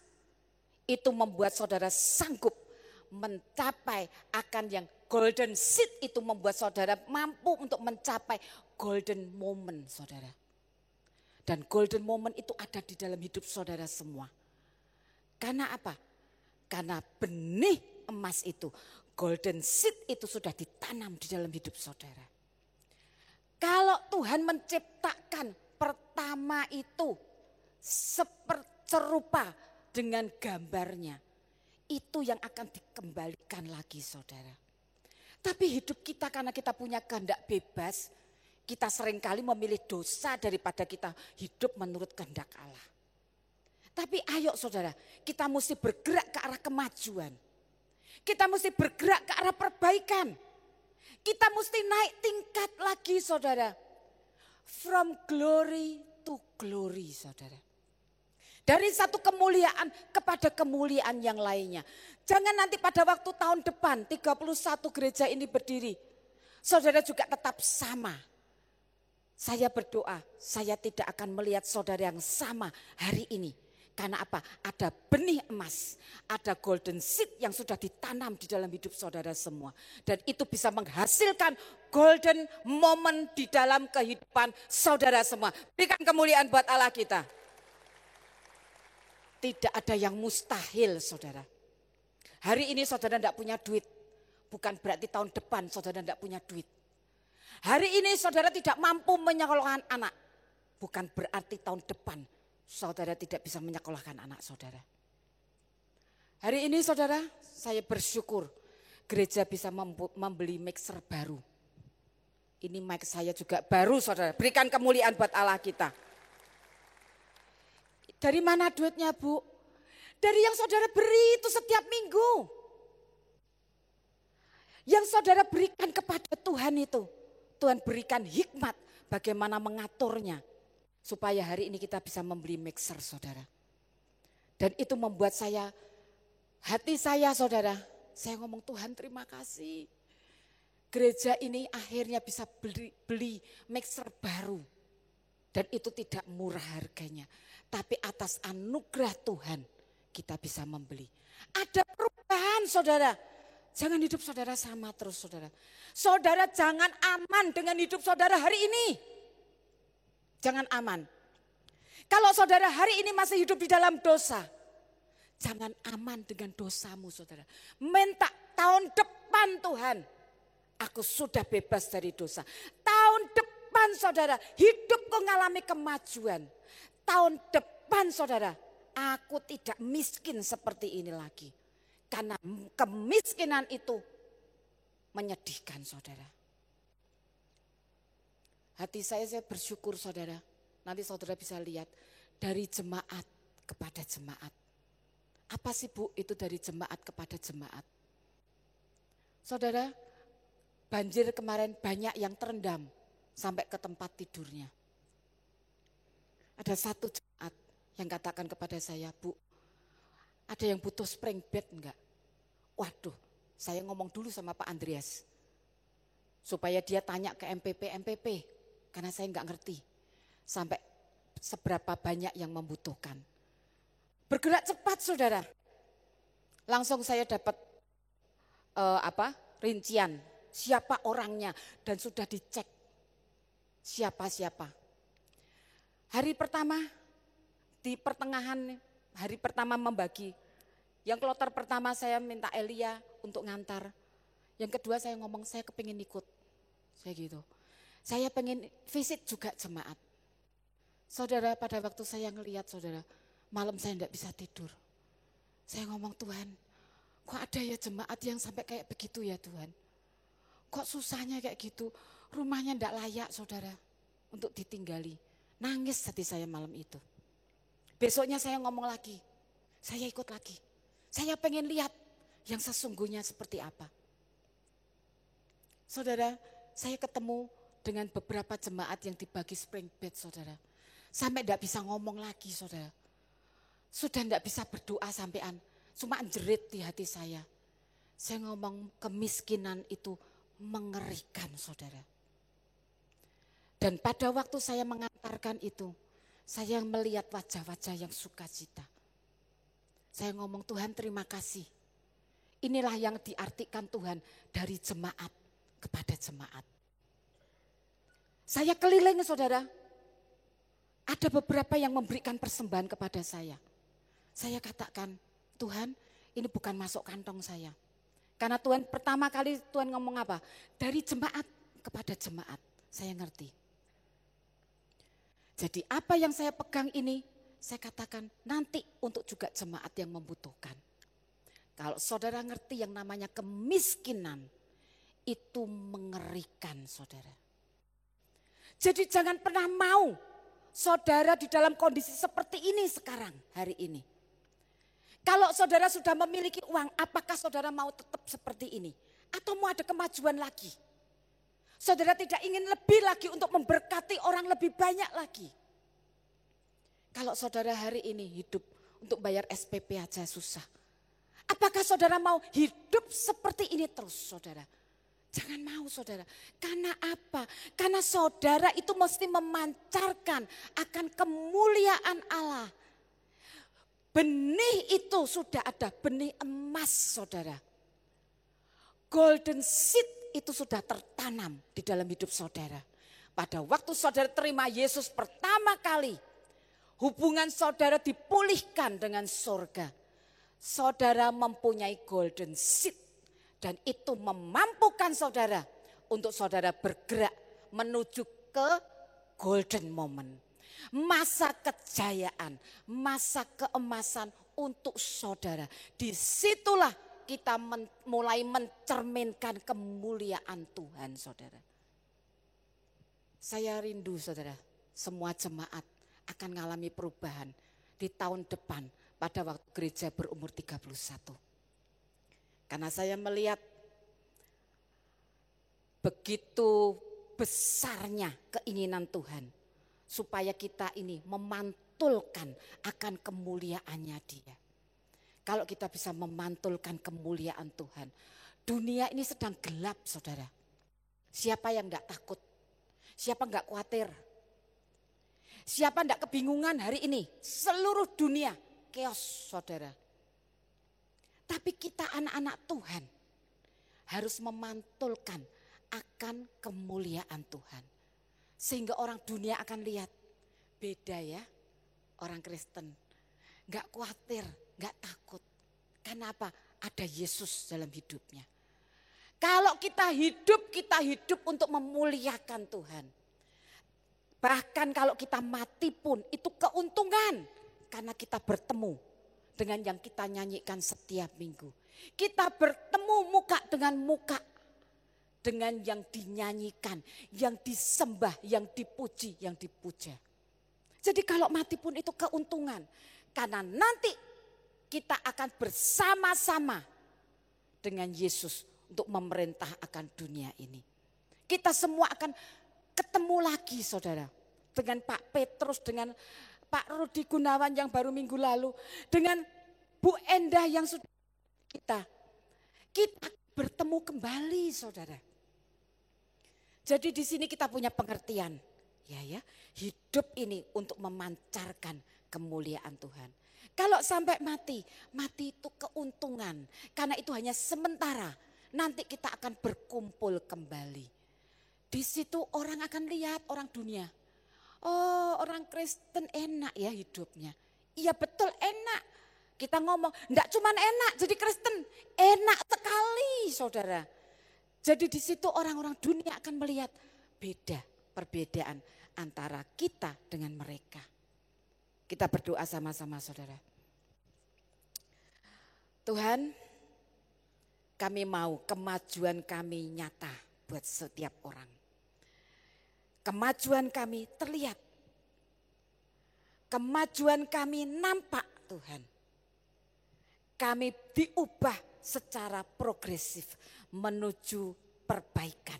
itu membuat saudara sanggup mencapai akan yang golden seed, itu membuat saudara mampu untuk mencapai golden moment saudara. Dan golden moment itu ada di dalam hidup saudara semua. Karena apa? Karena benih emas itu, golden seed itu sudah ditanam di dalam hidup saudara. Kalau Tuhan menciptakan pertama itu serupa dengan gambarnya, itu yang akan dikembalikan lagi saudara. Tapi hidup kita karena kita punya kehendak bebas, kita seringkali memilih dosa daripada kita hidup menurut kehendak Allah. Tapi ayo saudara, kita mesti bergerak ke arah kemajuan. Kita mesti bergerak ke arah perbaikan. Kita mesti naik tingkat lagi saudara. From glory to glory saudara. Dari satu kemuliaan kepada kemuliaan yang lainnya. Jangan nanti pada waktu tahun depan 31 gereja ini berdiri. Saudara juga tetap sama. Saya berdoa, saya tidak akan melihat saudara yang sama hari ini. Karena apa? Ada benih emas, ada golden seed yang sudah ditanam di dalam hidup saudara semua. Dan itu bisa menghasilkan golden moment di dalam kehidupan saudara semua. Berikan kemuliaan buat Allah kita. Tidak ada yang mustahil saudara. Hari ini saudara tidak punya duit. Bukan berarti tahun depan saudara tidak punya duit. Hari ini saudara tidak mampu menyekolahkan anak. Bukan berarti tahun depan saudara tidak bisa menyekolahkan anak saudara. Hari ini saudara, saya bersyukur gereja bisa membeli mixer baru. Ini mic saya juga baru saudara. Berikan kemuliaan buat Allah kita. Dari mana duitnya Bu? Dari yang saudara beri itu setiap minggu. Yang saudara berikan kepada Tuhan itu. Tuhan berikan hikmat bagaimana mengaturnya. Supaya hari ini kita bisa membeli mixer saudara. Dan itu membuat hati saya saudara. Saya ngomong Tuhan terima kasih. Gereja ini akhirnya bisa beli mixer baru. Dan itu tidak murah harganya. Tapi atas anugerah Tuhan kita bisa membeli. Ada perubahan saudara. Jangan hidup saudara sama terus saudara. Saudara jangan aman dengan hidup saudara hari ini. Jangan aman. Kalau saudara hari ini masih hidup di dalam dosa. Jangan aman dengan dosamu saudara. Minta tahun depan Tuhan. Aku sudah bebas dari dosa. Tahun depan saudara hidupku mengalami kemajuan. Tahun depan saudara aku tidak miskin seperti ini lagi. Karena kemiskinan itu menyedihkan saudara. Hati saya bersyukur saudara. Nanti saudara bisa lihat dari jemaat kepada jemaat. Apa sih Bu itu dari jemaat kepada jemaat? Saudara, banjir kemarin banyak yang terendam sampai ke tempat tidurnya. Ada satu jemaat yang katakan kepada saya, Bu, ada yang butuh spring bed enggak? Waduh, saya ngomong dulu sama Pak Andreas. Supaya dia tanya ke MPP, karena saya enggak ngerti. Sampai seberapa banyak yang membutuhkan. Bergerak cepat saudara. Langsung saya dapat rincian. Siapa orangnya dan sudah dicek. Siapa-siapa. Hari pertama, di pertengahan hari pertama membagi. Yang kloter pertama saya minta Elia untuk ngantar. Yang kedua saya ngomong saya kepingin ikut. Saya gitu. Saya pengen visit juga jemaat. Saudara pada waktu saya ngelihat saudara, malam saya enggak bisa tidur. Saya ngomong Tuhan, kok ada ya jemaat yang sampai kayak begitu ya Tuhan. Kok susahnya kayak gitu, rumahnya enggak layak saudara untuk ditinggali. Nangis hati saya malam itu. Besoknya saya ngomong lagi, saya ikut lagi. Saya pengen lihat yang sesungguhnya seperti apa. Saudara, saya ketemu dengan beberapa jemaat yang dibagi spring bed saudara. Sampai enggak bisa ngomong lagi saudara. Sudah enggak bisa berdoa sampean, cuma jerit di hati saya. Saya ngomong kemiskinan itu mengerikan saudara. Dan pada waktu saya mengantarkan itu, saya melihat wajah-wajah yang sukacita. Saya ngomong Tuhan terima kasih. Inilah yang diartikan Tuhan dari jemaat kepada jemaat. Saya keliling saudara. Ada beberapa yang memberikan persembahan kepada saya. Saya katakan, Tuhan ini bukan masuk kantong saya. Karena Tuhan pertama kali Tuhan ngomong apa? Dari jemaat kepada jemaat, saya ngerti. Jadi apa yang saya pegang ini, saya katakan nanti untuk juga jemaat yang membutuhkan. Kalau saudara ngerti yang namanya kemiskinan, itu mengerikan saudara. Jadi jangan pernah mau saudara di dalam kondisi seperti ini sekarang, hari ini. Kalau saudara sudah memiliki uang, apakah saudara mau tetap seperti ini? Atau mau ada kemajuan lagi? Saudara tidak ingin lebih lagi untuk memberkati orang lebih banyak lagi. Kalau saudara hari ini hidup untuk bayar SPP aja susah. Apakah saudara mau hidup seperti ini terus saudara? Jangan mau saudara. Karena apa? Karena saudara itu mesti memancarkan akan kemuliaan Allah. Benih itu sudah ada, benih emas saudara. Golden seed itu sudah tertanam di dalam hidup saudara. Pada waktu saudara terima Yesus pertama kali, hubungan saudara dipulihkan dengan surga. Saudara mempunyai golden seed. Dan itu memampukan saudara untuk saudara bergerak menuju ke golden moment. Masa kejayaan, masa keemasan untuk saudara. Disitulah kita mulai mencerminkan kemuliaan Tuhan saudara. Saya rindu saudara, semua jemaat akan mengalami perubahan di tahun depan. pada waktu gereja berumur 31. Karena saya melihat begitu besarnya keinginan Tuhan supaya kita ini memantulkan akan kemuliaannya Dia. Kalau kita bisa memantulkan kemuliaan Tuhan, dunia ini sedang gelap, saudara. Siapa yang enggak takut? Siapa enggak khawatir? Siapa enggak kebingungan hari ini? Seluruh dunia chaos, saudara. Tapi kita anak-anak Tuhan harus memantulkan akan kemuliaan Tuhan. Sehingga orang dunia akan lihat, beda ya orang Kristen. Enggak khawatir, enggak takut. Kenapa? Ada Yesus dalam hidupnya. Kalau kita hidup untuk memuliakan Tuhan. Bahkan kalau kita mati pun itu keuntungan. Karena kita bertemu dengan yang kita nyanyikan setiap minggu. Kita bertemu muka dengan muka. Dengan yang dinyanyikan, yang disembah, yang dipuji, yang dipuja. Jadi kalau mati pun itu keuntungan. Karena nanti kita akan bersama-sama dengan Yesus untuk memerintah akan dunia ini. Kita semua akan ketemu lagi, saudara. Dengan Pak Petrus, dengan Pak Rudi Gunawan yang baru minggu lalu. Dengan Bu Endah yang sudah kita bertemu kembali, saudara. Jadi di sini kita punya pengertian. Ya, hidup ini untuk memancarkan kemuliaan Tuhan. Kalau sampai mati itu keuntungan. Karena itu hanya sementara. Nanti kita akan berkumpul kembali. Di situ orang akan lihat, orang dunia. Oh, orang Kristen enak ya hidupnya. Iya betul enak. Kita ngomong, enggak cuma enak jadi Kristen. Enak sekali, saudara. Jadi di situ orang-orang dunia akan melihat perbedaan antara kita dengan mereka. Kita berdoa sama-sama, saudara. Tuhan, kami mau kemajuan kami nyata buat setiap orang. Kemajuan kami terlihat. Kemajuan kami nampak, Tuhan. Kami diubah secara progresif menuju perbaikan,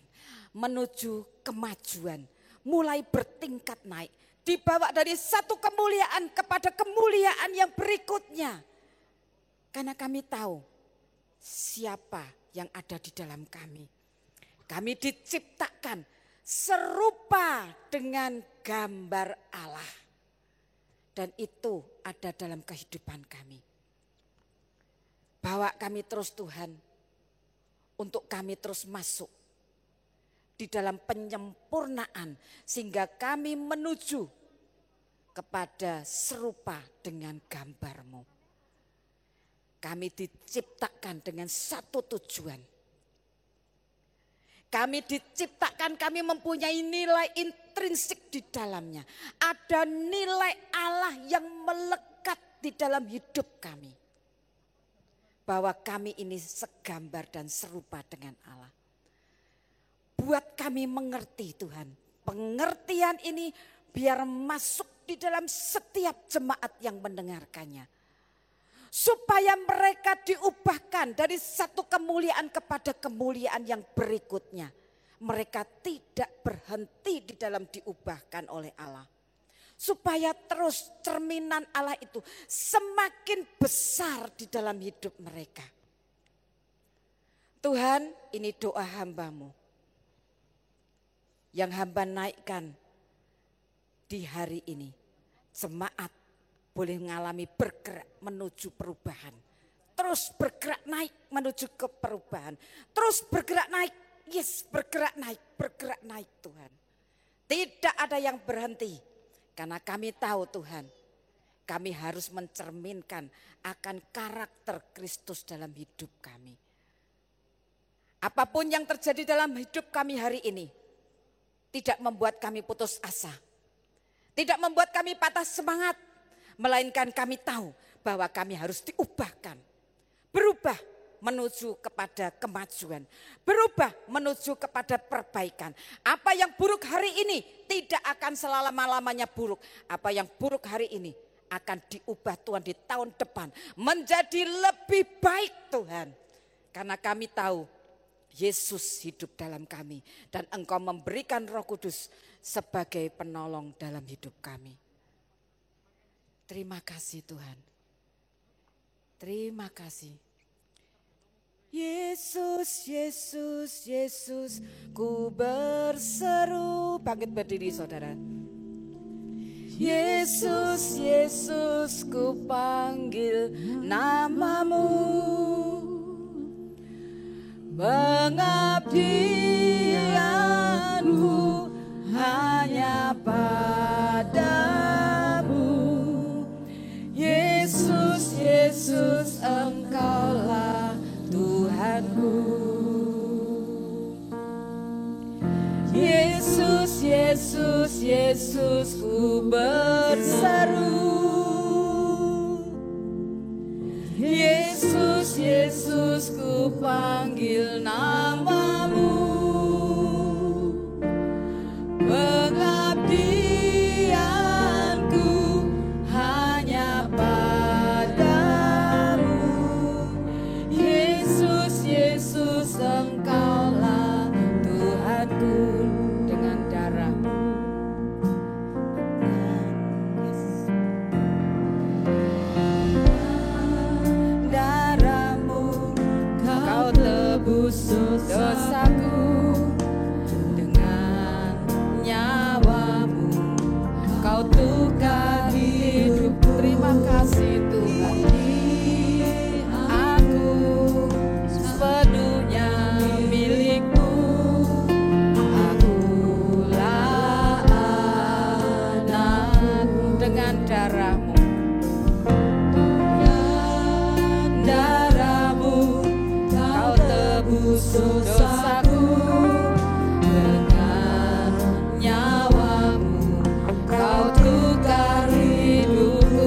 menuju kemajuan, mulai bertingkat naik. Dibawa dari satu kemuliaan kepada kemuliaan yang berikutnya. Karena kami tahu siapa yang ada di dalam kami. Kami diciptakan serupa dengan gambar Allah. Dan itu ada dalam kehidupan kami. Bawa kami terus Tuhan, untuk kami terus masuk di dalam penyempurnaan. Sehingga kami menuju kepada serupa dengan gambar-Mu. Kami diciptakan dengan satu tujuan. Kami diciptakan, kami mempunyai nilai intrinsik di dalamnya. Ada nilai Allah yang melekat di dalam hidup kami. Bahwa kami ini segambar dan serupa dengan Allah. Buat kami mengerti Tuhan. Pengertian ini biar masuk di dalam setiap jemaat yang mendengarkannya. Supaya mereka diubahkan dari satu kemuliaan kepada kemuliaan yang berikutnya. Mereka tidak berhenti di dalam diubahkan oleh Allah. Supaya terus cerminan Allah itu semakin besar di dalam hidup mereka. Tuhan, ini doa hamba-Mu. Yang hamba naikkan di hari ini. Jemaat boleh mengalami bergerak menuju perubahan. Terus bergerak naik menuju ke perubahan. Terus bergerak naik. Yes, bergerak naik Tuhan. Tidak ada yang berhenti. Karena kami tahu Tuhan, kami harus mencerminkan akan karakter Kristus dalam hidup kami. Apapun yang terjadi dalam hidup kami hari ini, tidak membuat kami putus asa. Tidak membuat kami patah semangat. Melainkan kami tahu bahwa kami harus diubahkan. Berubah menuju kepada kemajuan. Berubah menuju kepada perbaikan. Apa yang buruk hari ini tidak akan selama-lamanya buruk. Apa yang buruk hari ini akan diubah Tuhan di tahun depan menjadi lebih baik Tuhan. Karena kami tahu Yesus hidup dalam kami dan Engkau memberikan Roh Kudus sebagai penolong dalam hidup kami. Terima kasih Tuhan. Terima kasih. Yesus, Yesus, Yesus, ku berseru. Bangkit berdiri saudara. Yesus, Yesus, ku panggil namamu. Pengabdianku hanya padamu. Yesus, Yesus, Engkaulah Tuhanku. Yesus, Yesus, Yesus, ku berseru. Yesus, Yesus, ku panggil namamu. Pengabdianku hanya padamu. Yesus, Yesus, Engkaulah Tuhanku. Dengan darah-Mu. Darah-Mu Kau tebus dosaku. Dengan nyawa-Mu Kau tukar hidupku. Terima kasih Tuhan. Aku sepenuhnya milik-Mu. Akulah anak-Mu. Dengan darah-Mu. Darah-Mu Kau tebus dosaku. Dengan nyawa-Mu Kau tukar hidupku.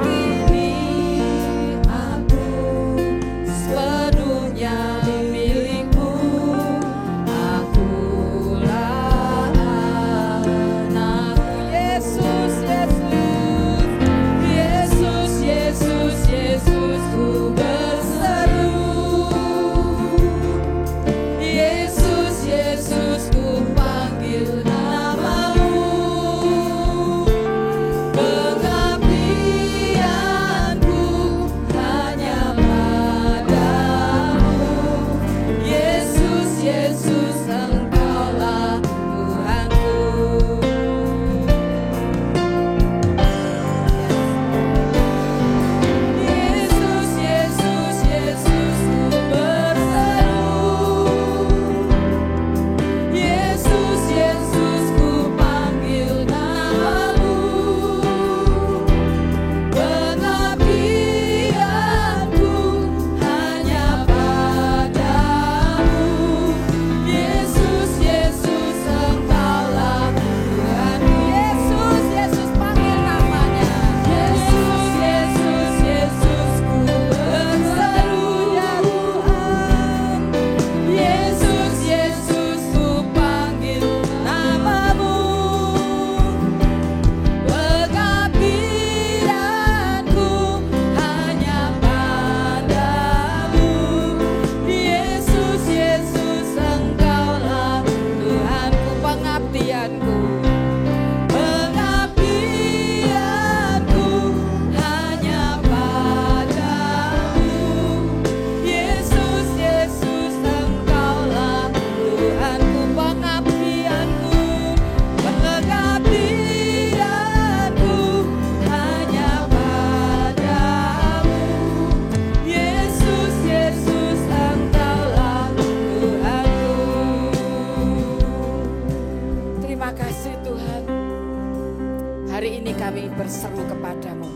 Kini aku sepenuhnya milik-Mu. Akulah anak-Mu. Yesus, Yesus, Yesus, Yesus, Yesus, ku berseru. Yesus, Yesus, ku panggil namamu. Pengabdianku hanya padamu. Yesus, Yesus, Engkaulah Tuhanku. Yesus, Yesus, Yesus, ku berseru. Yesus, Yesus, ku panggil namamu. Pengabdianku hanya padamu. Yesus, Yesus, Engkaulah Tuhanku. Yesus, Yesus, panggil namanya. Yesus, Yesus, Yesus, ku berseru ya Tuhan. Yesus, Yesus, ku panggil namamu. Pengabdianku hanya padamu. Yesus, Yesus, Engkaulah Tuhanku. Pengabdianku. Pengabdianku hanya padamu. Yesus, Yesus, Engkaulah Tuhanku. Pengabdianku. Pengabdianku hanya padamu. Yesus, Yesus, Engkaulah Tuhanku. Terima kasih Tuhan. Hari ini kami berseru kepadamu.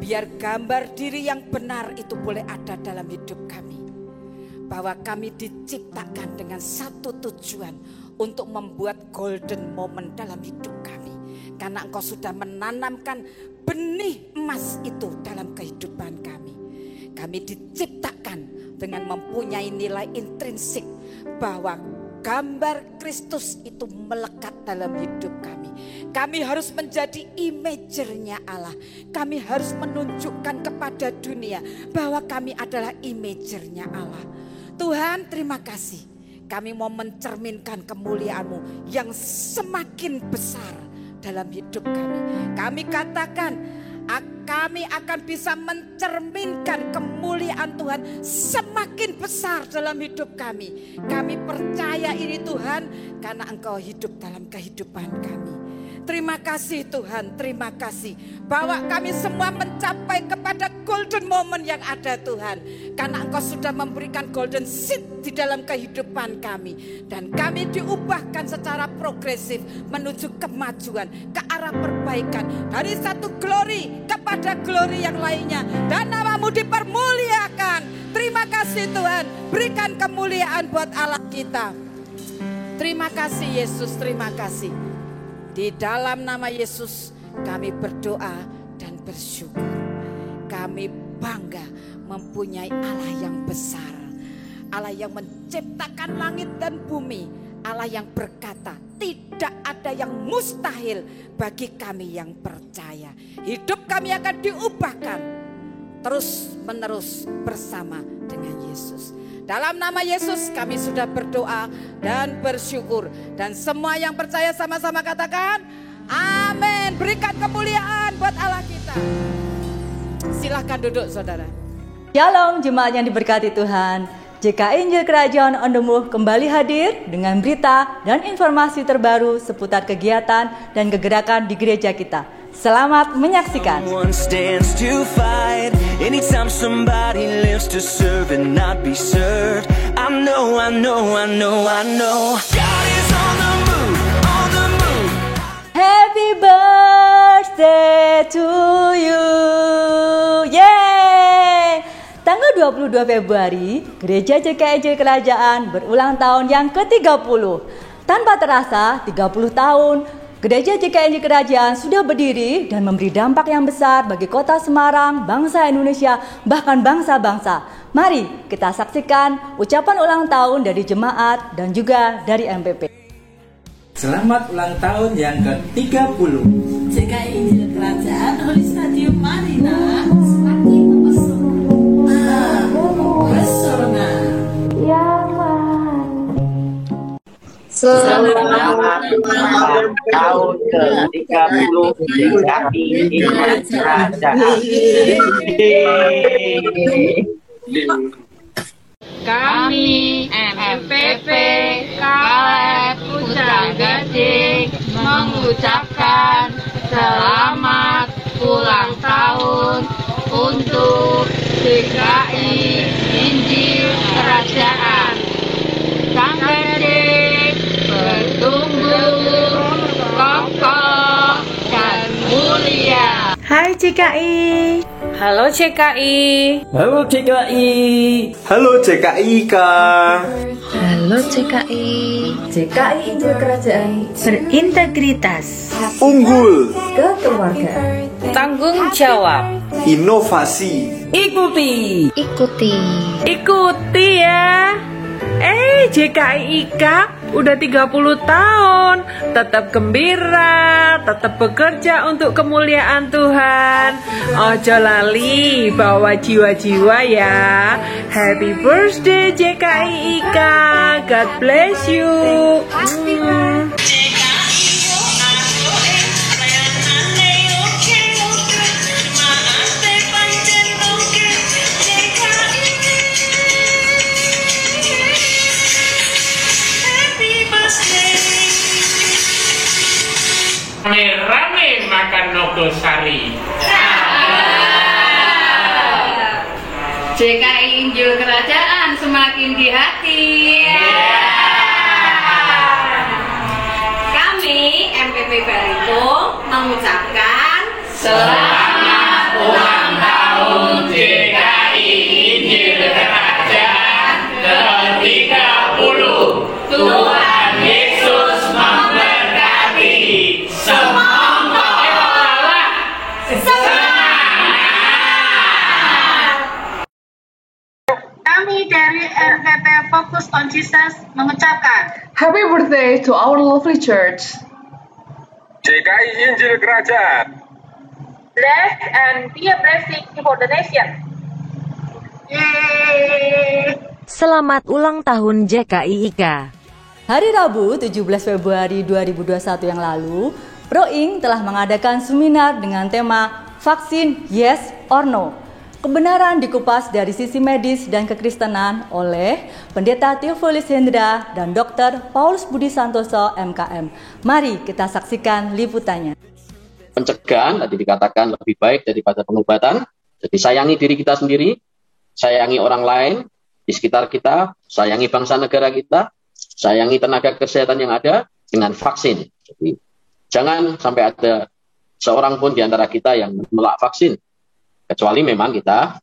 Biar gambar diri yang benar itu boleh ada dalam hidup kami. Bahwa kami diciptakan dengan satu tujuan untuk membuat golden moment dalam hidup kami. Karena Engkau sudah menanamkan benih emas itu dalam kehidupan kami. Kami diciptakan dengan mempunyai nilai intrinsik bahwa gambar Kristus itu melekat dalam hidup kami. Kami harus menjadi imagernya Allah. Kami harus menunjukkan kepada dunia bahwa kami adalah imagernya Allah. Tuhan, terima kasih. Kami mau mencerminkan kemuliaan-Mu yang semakin besar dalam hidup kami. Kami katakan, kami akan bisa mencerminkan kemuliaan Tuhan semakin besar dalam hidup kami. Kami percaya ini Tuhan, karena Engkau hidup dalam kehidupan kami. Terima kasih Tuhan, terima kasih bahwa kami semua mencapai kepada golden moment yang ada Tuhan. Karena Engkau sudah memberikan golden seed di dalam kehidupan kami. Dan kami diubahkan secara progresif menuju kemajuan, ke arah perbaikan. Dari satu glory kepada glory yang lainnya. Dan nama-Mu dipermuliakan. Terima kasih Tuhan, berikan kemuliaan buat Allah kita. Terima kasih Yesus, terima kasih. Di dalam nama Yesus kami berdoa dan bersyukur. Kami bangga mempunyai Allah yang besar. Allah yang menciptakan langit dan bumi. Allah yang berkata tidak ada yang mustahil bagi kami yang percaya. Hidup kami akan diubahkan terus menerus bersama dengan Yesus. Dalam nama Yesus kami sudah berdoa dan bersyukur. Dan semua yang percaya sama-sama katakan amin. Berikan kemuliaan buat Allah kita. Silahkan duduk saudara. Shalom jemaat yang diberkati Tuhan. JKI Injil Kerajaan On The Move kembali hadir dengan berita dan informasi terbaru seputar kegiatan dan kegerakan di gereja kita. Selamat menyaksikan. Someone stands to fight anytime somebody lives to serve and not be served. I know God is on the move, on the move. Happy birthday to you. Yeay! Tanggal 22 Februari, Gereja JKI Injil Kerajaan berulang tahun yang ke-30. Tanpa terasa, 30 tahun Gereja JKI Injil Kerajaan sudah berdiri dan memberi dampak yang besar bagi kota Semarang, bangsa Indonesia, bahkan bangsa-bangsa. Mari kita saksikan ucapan ulang tahun dari jemaat dan juga dari MPP. Selamat ulang tahun yang ke-30. JKI Injil Kerajaan Holy Stadium Marina semakin mempesona. Selamat ulang tahun ke-30 JKI Injil Kerajaan. Kami MPP KLF Pucang Gading mengucapkan selamat ulang tahun untuk JKI Injil Kerajaan. Sang Gading bertumbuh kokoh dan mulia. Hai JKI. Halo JKI. Halo JKI. Halo JKI Kak. Halo JKI. JKI Injil Kerajaan berintegritas, Unggul, kekeluargaan, tanggung jawab, inovasi. ikuti ya. JKI IKA udah 30 tahun, tetap gembira, tetap bekerja untuk kemuliaan Tuhan. Ojo lali bawa jiwa-jiwa ya. Happy birthday JKI IKA. God bless you. Rame-rame makan nogosari. JKI Injil Kerajaan semakin di hati. Kami MPP Barito mengucapkan selamat ulang tahun JKI Injil Kerajaan ke-30. Tuhan Yesus memberkati. Kami dari MPP Fokus Focus on Jesus mengucapkan Happy birthday to our lovely church. JKI Injil Kerajaan. Bless and be a blessing for the nation. Selamat ulang tahun JKI IKA. Hari Rabu 17 Februari 2021 yang lalu, Proing telah mengadakan seminar dengan tema Vaksin Yes or No. Kebenaran dikupas dari sisi medis dan kekristenan oleh Pendeta Theophilus Hendra dan Dr. Paulus Budi Santoso MKM. Mari kita saksikan liputannya. Pencegahan tadi dikatakan lebih baik daripada pengobatan. Jadi sayangi diri kita sendiri, sayangi orang lain di sekitar kita, sayangi bangsa negara kita, sayangi tenaga kesehatan yang ada dengan vaksin. Jadi jangan sampai ada seorang pun di antara kita yang menolak vaksin. Kecuali memang kita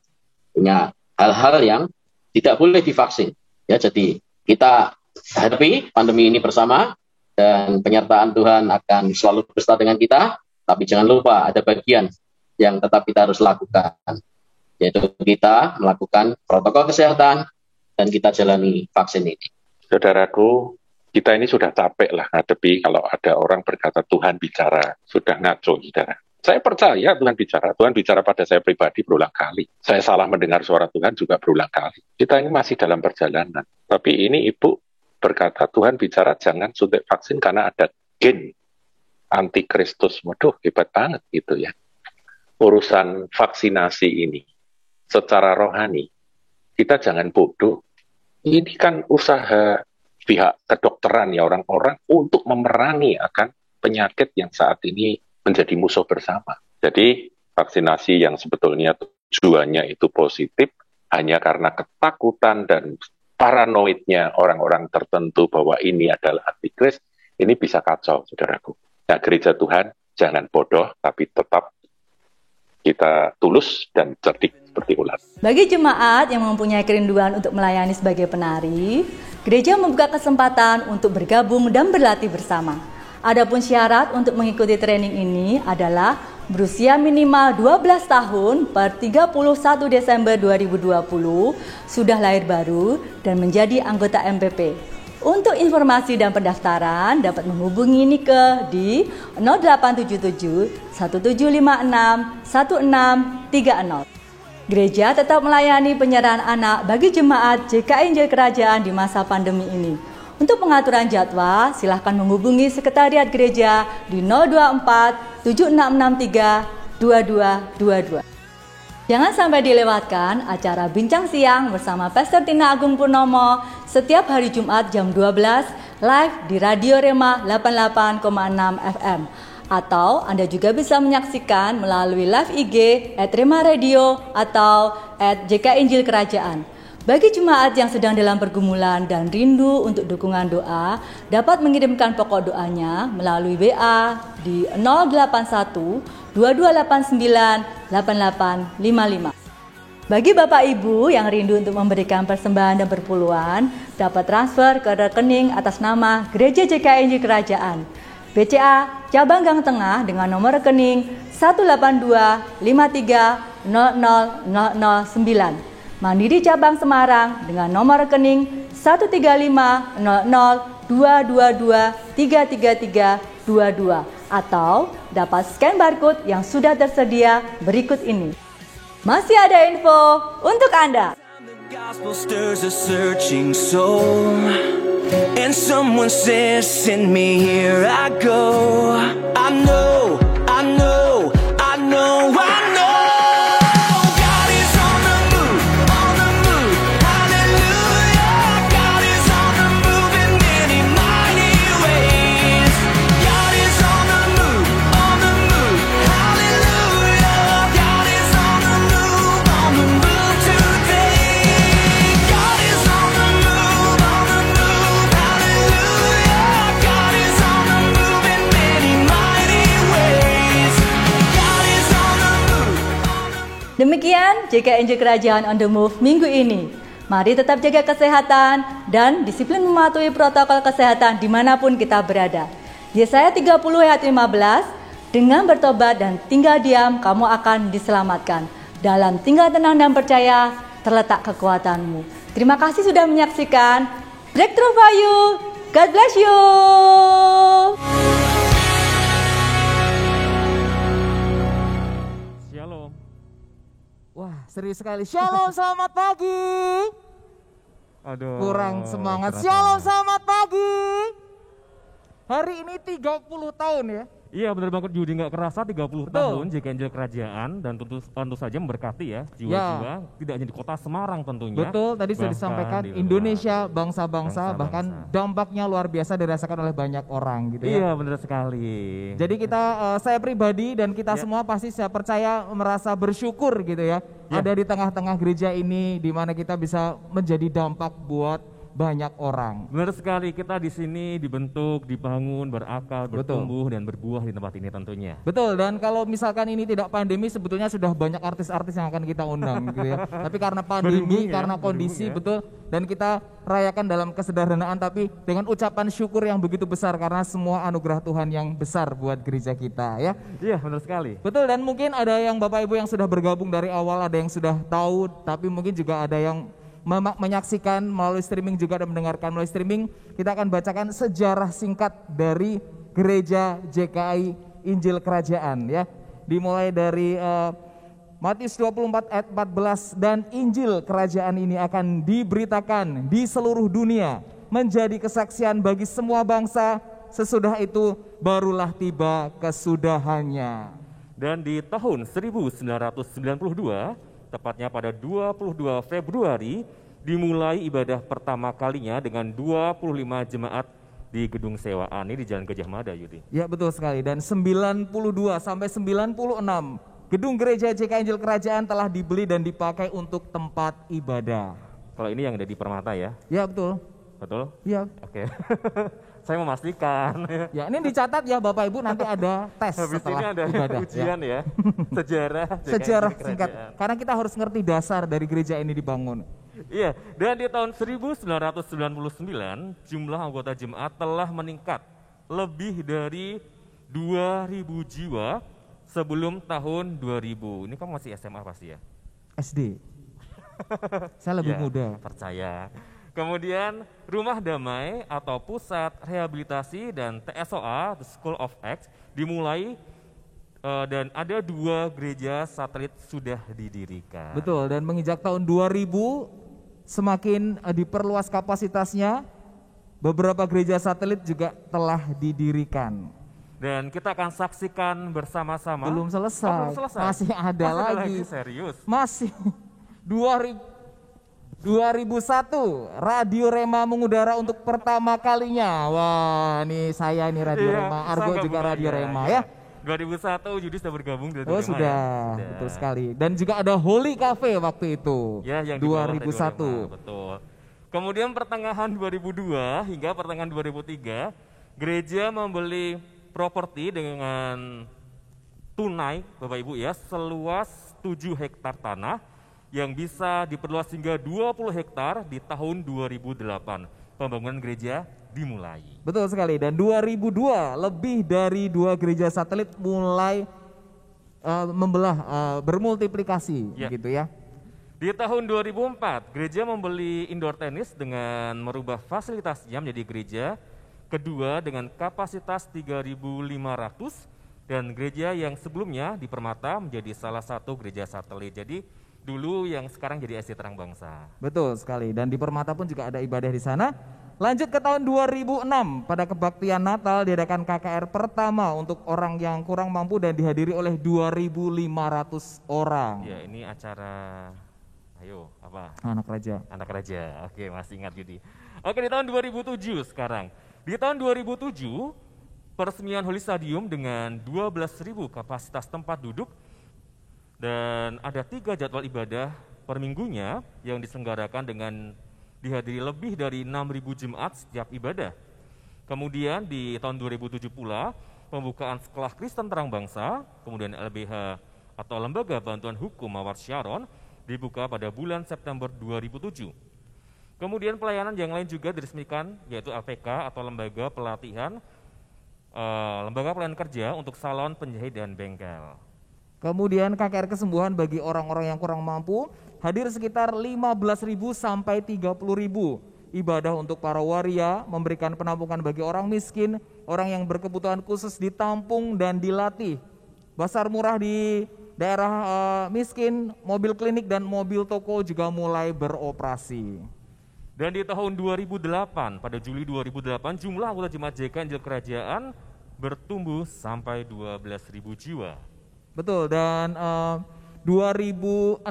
punya hal-hal yang tidak boleh divaksin. Ya, jadi kita hadapi pandemi ini bersama dan penyertaan Tuhan akan selalu beserta dengan kita. Tapi jangan lupa ada bagian yang tetap kita harus lakukan, yaitu kita melakukan protokol kesehatan dan kita jalani vaksin ini. Saudaraku, kita ini sudah capek lah ngadepi kalau ada orang berkata Tuhan bicara, sudah ngaco saudara. Saya percaya Tuhan bicara pada saya pribadi berulang kali. Saya salah mendengar suara Tuhan juga berulang kali. Kita ini masih dalam perjalanan. Tapi ini Ibu berkata Tuhan bicara jangan suntik vaksin karena ada gen antikristus. Waduh, hebat banget gitu ya. Urusan vaksinasi ini secara rohani, kita jangan bodoh. Ini kan usaha pihak kedokteran ya orang-orang untuk memerangi akan penyakit yang saat ini menjadi musuh bersama. Jadi vaksinasi yang sebetulnya tujuannya itu positif hanya karena ketakutan dan paranoidnya orang-orang tertentu bahwa ini adalah antikris, ini bisa kacau, saudaraku. Nah, gereja Tuhan jangan bodoh, tapi tetap kita tulus dan cerdik seperti ular. Bagi jemaat yang mempunyai kerinduan untuk melayani sebagai penari, gereja membuka kesempatan untuk bergabung dan berlatih bersama. Adapun syarat untuk mengikuti training ini adalah berusia minimal 12 tahun per 31 Desember 2020, sudah lahir baru dan menjadi anggota MPP. Untuk informasi dan pendaftaran dapat menghubungi Nike di 0877 1756 1630. Gereja tetap melayani penyerahan anak bagi jemaat JKI Injil Kerajaan di masa pandemi ini. Untuk pengaturan jadwal, silahkan menghubungi Sekretariat Gereja di 024 7663 2222. Jangan sampai dilewatkan acara Bincang Siang bersama Pastor Tina Agung Purnomo setiap hari Jumat jam 12 live di Radio Rema 88,6 FM. Atau Anda juga bisa menyaksikan melalui live IG @Rema Radio atau @JKI Injil Kerajaan. Bagi jemaat yang sedang dalam pergumulan dan rindu untuk dukungan doa, dapat mengirimkan pokok doanya melalui WA di 081 2289 8855. Bagi Bapak Ibu yang rindu untuk memberikan persembahan dan perpuluhan, dapat transfer ke rekening atas nama Gereja JKI Injil Kerajaan. BCA Cabang Gang Tengah dengan nomor rekening 18253000009. Mandiri Cabang Semarang dengan nomor rekening 1350022233322 atau dapat scan barcode yang sudah tersedia berikut ini. Masih ada info untuk Anda. Gospel stirs a searching soul, and someone says, "Send me, here I go." I know, I know, I know, I know. Demikian JKI Injil Kerajaan on the Move minggu ini. Mari tetap jaga kesehatan dan disiplin mematuhi protokol kesehatan dimanapun kita berada. Yesaya 30 ayat 15, dengan bertobat dan tinggal diam kamu akan diselamatkan. Dalam tinggal tenang dan percaya terletak kekuatanmu. Terima kasih sudah menyaksikan. Breakthrough for you. God bless you. Shalom. Wah, serius sekali. Shalom, selamat pagi. Aduh. Kurang semangat. Shalom, selamat pagi. Hari ini 30 tahun ya. Iya benar banget Yudi, nggak kerasa 30 tahun JKI Kerajaan, dan tentu saja memberkati ya jiwa-jiwa tidak hanya di kota Semarang tentunya. Betul, tadi sudah disampaikan Indonesia bangsa-bangsa, bahkan dampaknya luar biasa dirasakan oleh banyak orang gitu ya. Iya benar sekali. Jadi kita, saya pribadi dan kita semua pasti saya percaya merasa bersyukur gitu ya. Ada di tengah-tengah gereja ini di mana kita bisa menjadi dampak buat banyak orang. Benar sekali, kita di sini dibentuk, dibangun, berakal, bertumbuh dan berbuah di tempat ini tentunya. Betul, dan kalau misalkan ini tidak pandemi sebetulnya sudah banyak artis-artis yang akan kita undang gitu ya. Tapi karena pandemi, karena kondisi betul, dan kita rayakan dalam kesederhanaan tapi dengan ucapan syukur yang begitu besar karena semua anugerah Tuhan yang besar buat gereja kita ya. Iya, benar sekali. Betul, dan mungkin ada yang Bapak Ibu yang sudah bergabung dari awal, ada yang sudah tahu, tapi mungkin juga ada yang menyaksikan melalui streaming juga dan mendengarkan melalui streaming. Kita akan bacakan sejarah singkat dari gereja JKI Injil Kerajaan ya. Dimulai dari Matius 24 ayat 14, dan Injil Kerajaan ini akan diberitakan di seluruh dunia menjadi kesaksian bagi semua bangsa, sesudah itu barulah tiba kesudahannya. Dan di tahun 1992, tepatnya pada 22 Februari, dimulai ibadah pertama kalinya dengan 25 jemaat di gedung sewaan ini di Jalan Gajah Mada, Yudi. Ya betul sekali, dan 92 sampai 96 gedung gereja JKI Injil Kerajaan telah dibeli dan dipakai untuk tempat ibadah. Kalau ini yang ada di Permata ya? Ya betul. Betul? Iya. Oke. Saya memastikan. Ya ini dicatat ya Bapak Ibu, nanti ada tes habis setelah ini ada ibadah. Ujian ya. Sejarah singkat. Karena kita harus ngerti dasar dari gereja ini dibangun. Iya, dan di tahun 1999 jumlah anggota jemaat telah meningkat lebih dari 2.000 jiwa sebelum tahun 2000. Ini kamu masih SMA pasti ya? SD. Saya lebih muda. Percaya. Kemudian Rumah Damai atau Pusat Rehabilitasi dan TSOA, The School of Acts, dimulai dan ada 2 gereja satelit sudah didirikan. Betul, dan menginjak tahun 2000 semakin diperluas kapasitasnya, beberapa gereja satelit juga telah didirikan. Dan kita akan saksikan bersama-sama. Belum selesai. Oh, belum selesai. Masih ada lagi. Serius? Masih. 2001 Radio Rema mengudara untuk pertama kalinya. Wah, ini saya nih Radio Rema, Argo juga Radio Rema ya. 2001 Yudi sudah bergabung dengan Rema. Sudah. Betul sekali. Dan juga ada Holy Cafe waktu itu. Ya, yang 2001. Rema, betul. Kemudian pertengahan 2002 hingga pertengahan 2003, gereja membeli properti dengan tunai Bapak Ibu ya, seluas 7 hektar tanah yang bisa diperluas hingga 20 hektar di tahun 2008. Pembangunan gereja dimulai. Betul sekali, dan 2002 lebih dari 2 gereja satelit mulai bermultiplikasi gitu ya. Di tahun 2004, gereja membeli indoor tenis dengan merubah fasilitasnya menjadi gereja kedua dengan kapasitas 3.500, dan gereja yang sebelumnya di Permata menjadi salah satu gereja satelit. Jadi dulu yang sekarang jadi SD Terang Bangsa. Betul sekali, dan di Permata pun juga ada ibadah di sana. Lanjut ke tahun 2006, pada kebaktian Natal diadakan KKR pertama untuk orang yang kurang mampu dan dihadiri oleh 2.500 orang. Ya, ini acara, ayo apa? Anak Raja. Anak Raja, oke masih ingat Yudi. Oke, di tahun 2007 sekarang. Di tahun 2007, peresmian Holy Stadium dengan 12.000 kapasitas tempat duduk, dan ada 3 jadwal ibadah per minggunya yang diselenggarakan dengan dihadiri lebih dari 6.000 jemaat setiap ibadah. Kemudian di tahun 2007 pula pembukaan Sekolah Kristen Terang Bangsa, kemudian LBH atau Lembaga Bantuan Hukum Mawar Sharon dibuka pada bulan September 2007. Kemudian pelayanan yang lain juga diresmikan, yaitu LPK atau Lembaga Pelatihan, Lembaga Pelayanan Kerja untuk salon, penjahit, dan bengkel. Kemudian KKR kesembuhan bagi orang-orang yang kurang mampu hadir sekitar 15.000 sampai 30.000. ibadah untuk para waria, memberikan penampungan bagi orang miskin, orang yang berkebutuhan khusus ditampung dan dilatih. Pasar murah di daerah miskin, mobil klinik dan mobil toko juga mulai beroperasi. Dan di tahun 2008, pada Juli 2008, jumlah anggota Jemaat JKI Injil Kerajaan bertumbuh sampai 12.000 jiwa. Betul, dan 2016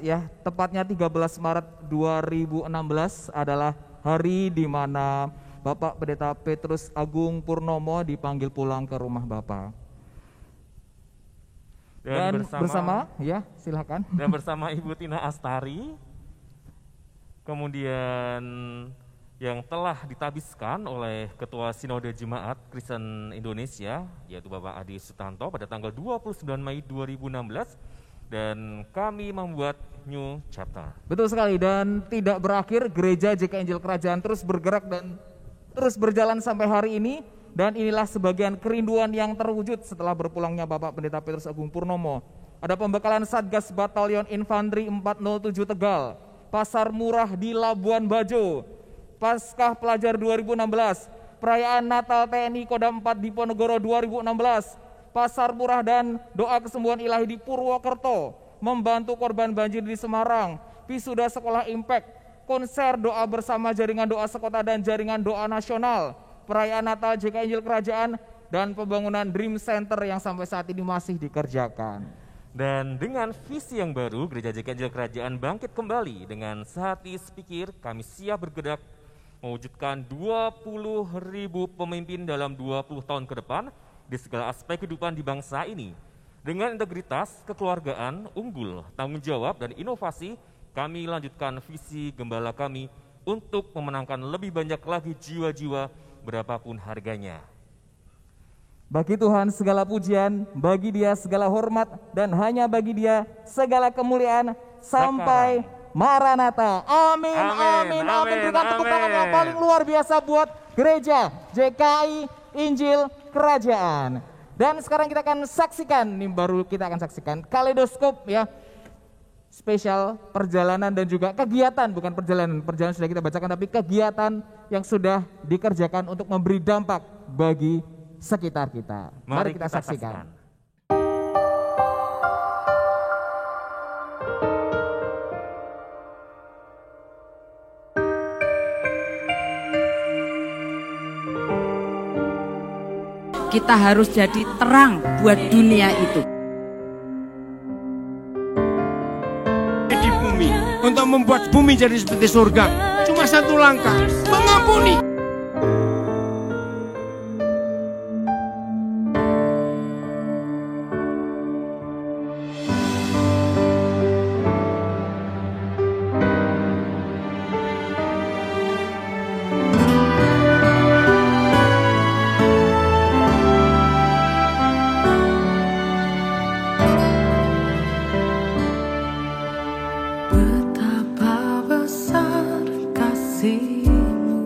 ya, tepatnya 13 Maret 2016 adalah hari di mana Bapak Pendeta Petrus Agung Purnomo dipanggil pulang ke rumah Bapak. Dan bersama ya, silakan. Dan bersama Ibu Tina Astari, kemudian yang telah ditabiskan oleh Ketua Sinode Jemaat Kristen Indonesia, yaitu Bapak Adi Sutanto pada tanggal 29 Mei 2016, dan kami membuat new chapter. Betul sekali, dan tidak berakhir, Gereja JKI Injil Kerajaan terus bergerak dan terus berjalan sampai hari ini, dan inilah sebagian kerinduan yang terwujud setelah berpulangnya Bapak Pendeta Petrus Agung Purnomo. Ada pembekalan Satgas Batalion Infanteri 407 Tegal, Pasar Murah di Labuan Bajo, Paskah Pelajar 2016, perayaan Natal TNI Kodam 4 Diponegoro 2016, Pasar Murah dan doa kesembuhan ilahi di Purwokerto, membantu korban banjir di Semarang, Wisuda Sekolah Impact, konser doa bersama jaringan doa sekota dan jaringan doa nasional, perayaan Natal JKI Injil Kerajaan, dan pembangunan Dream Center yang sampai saat ini masih dikerjakan. Dan dengan visi yang baru, Gereja JKI Injil Kerajaan bangkit kembali dengan sehati sepikir, kami siap bergerak mewujudkan 20.000 pemimpin dalam 20 tahun ke depan di segala aspek kehidupan di bangsa ini. Dengan integritas, kekeluargaan, unggul, tanggung jawab, dan inovasi, kami lanjutkan visi gembala kami untuk memenangkan lebih banyak lagi jiwa-jiwa berapapun harganya. Bagi Tuhan segala pujian, bagi Dia segala hormat, dan hanya bagi Dia segala kemuliaan sampai Maranatha. Amin, amin, amin. Berikan tepuk tangan yang paling luar biasa buat Gereja JKI Injil Kerajaan. Dan sekarang kita akan saksikan, ini baru kita akan saksikan kaleidoskop ya, spesial perjalanan dan juga kegiatan, bukan perjalanan sudah kita bacakan, tapi kegiatan yang sudah dikerjakan untuk memberi dampak bagi sekitar kita. Mari kita saksikan. Kita harus jadi terang buat dunia itu. Di bumi, untuk membuat bumi jadi seperti surga, cuma satu langkah, mengampuni. Betapa besar kasih-Mu.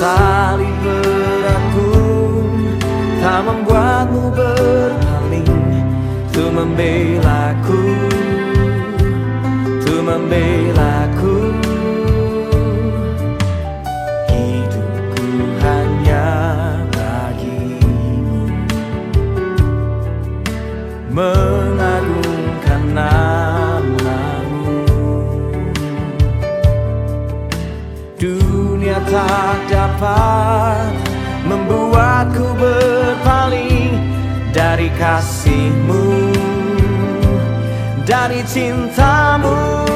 salib beratku tak membuatmu berpaling, untuk membelaku, untuk membelaku. Hidupku hanya bagimu, mengagungkan namamu. Dunia tak dapat membuatku berpaling dari kasih-Mu, dari cinta-Mu.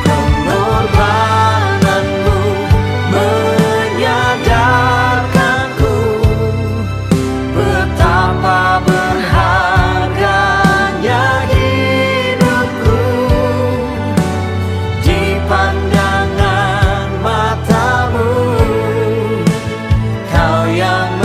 Pengorbananmu menyadarkanku betapa berharganya hidupku di pandangan mata-Mu. Kau yang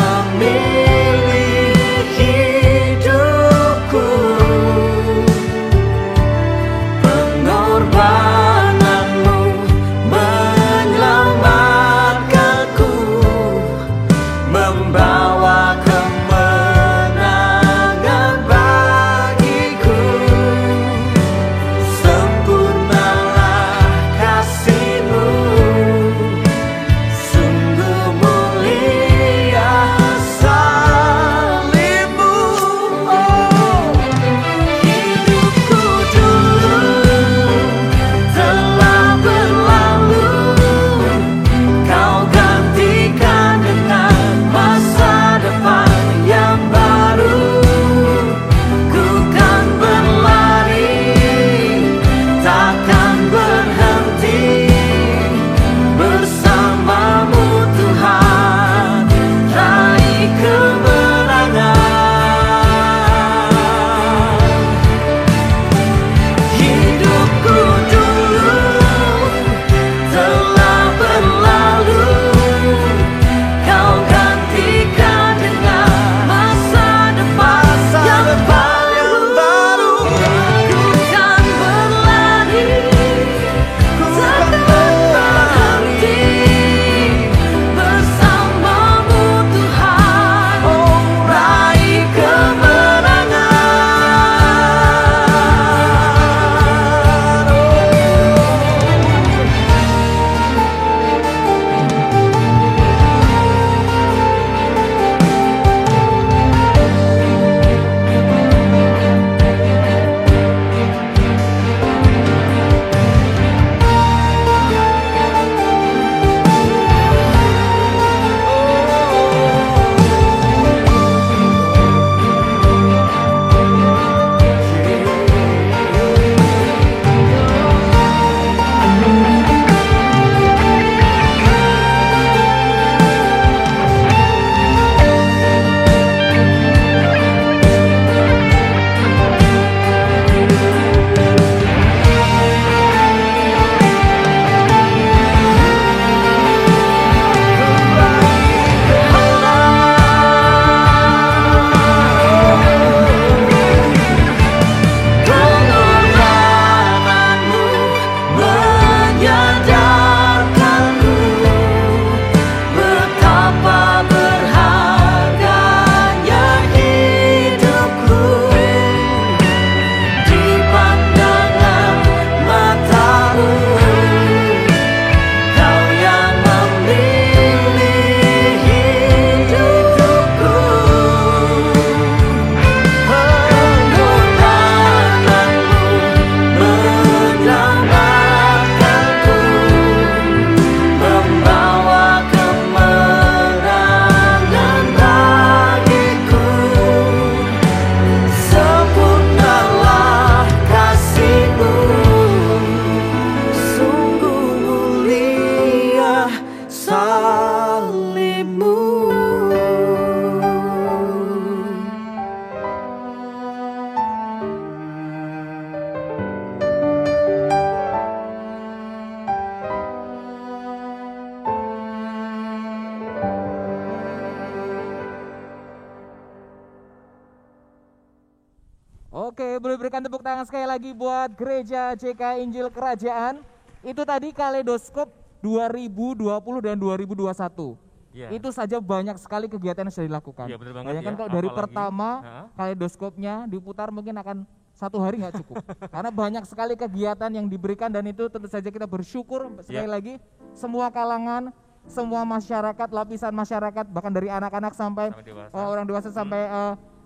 Oke, boleh berikan tepuk tangan sekali lagi buat Gereja JKI Injil Kerajaan. Itu tadi kaleidoskop 2020 dan 2021. Ya. Itu saja banyak sekali kegiatan yang sudah dilakukan. Ya, bener banget Bayangkan ya. kalau dari Apalagi, pertama kaleidoskopnya diputar mungkin akan 1 hari nggak cukup. Karena banyak sekali kegiatan yang diberikan dan itu tentu saja kita bersyukur sekali lagi semua kalangan, semua masyarakat, lapisan masyarakat, bahkan dari anak-anak sampai orang dewasa sampai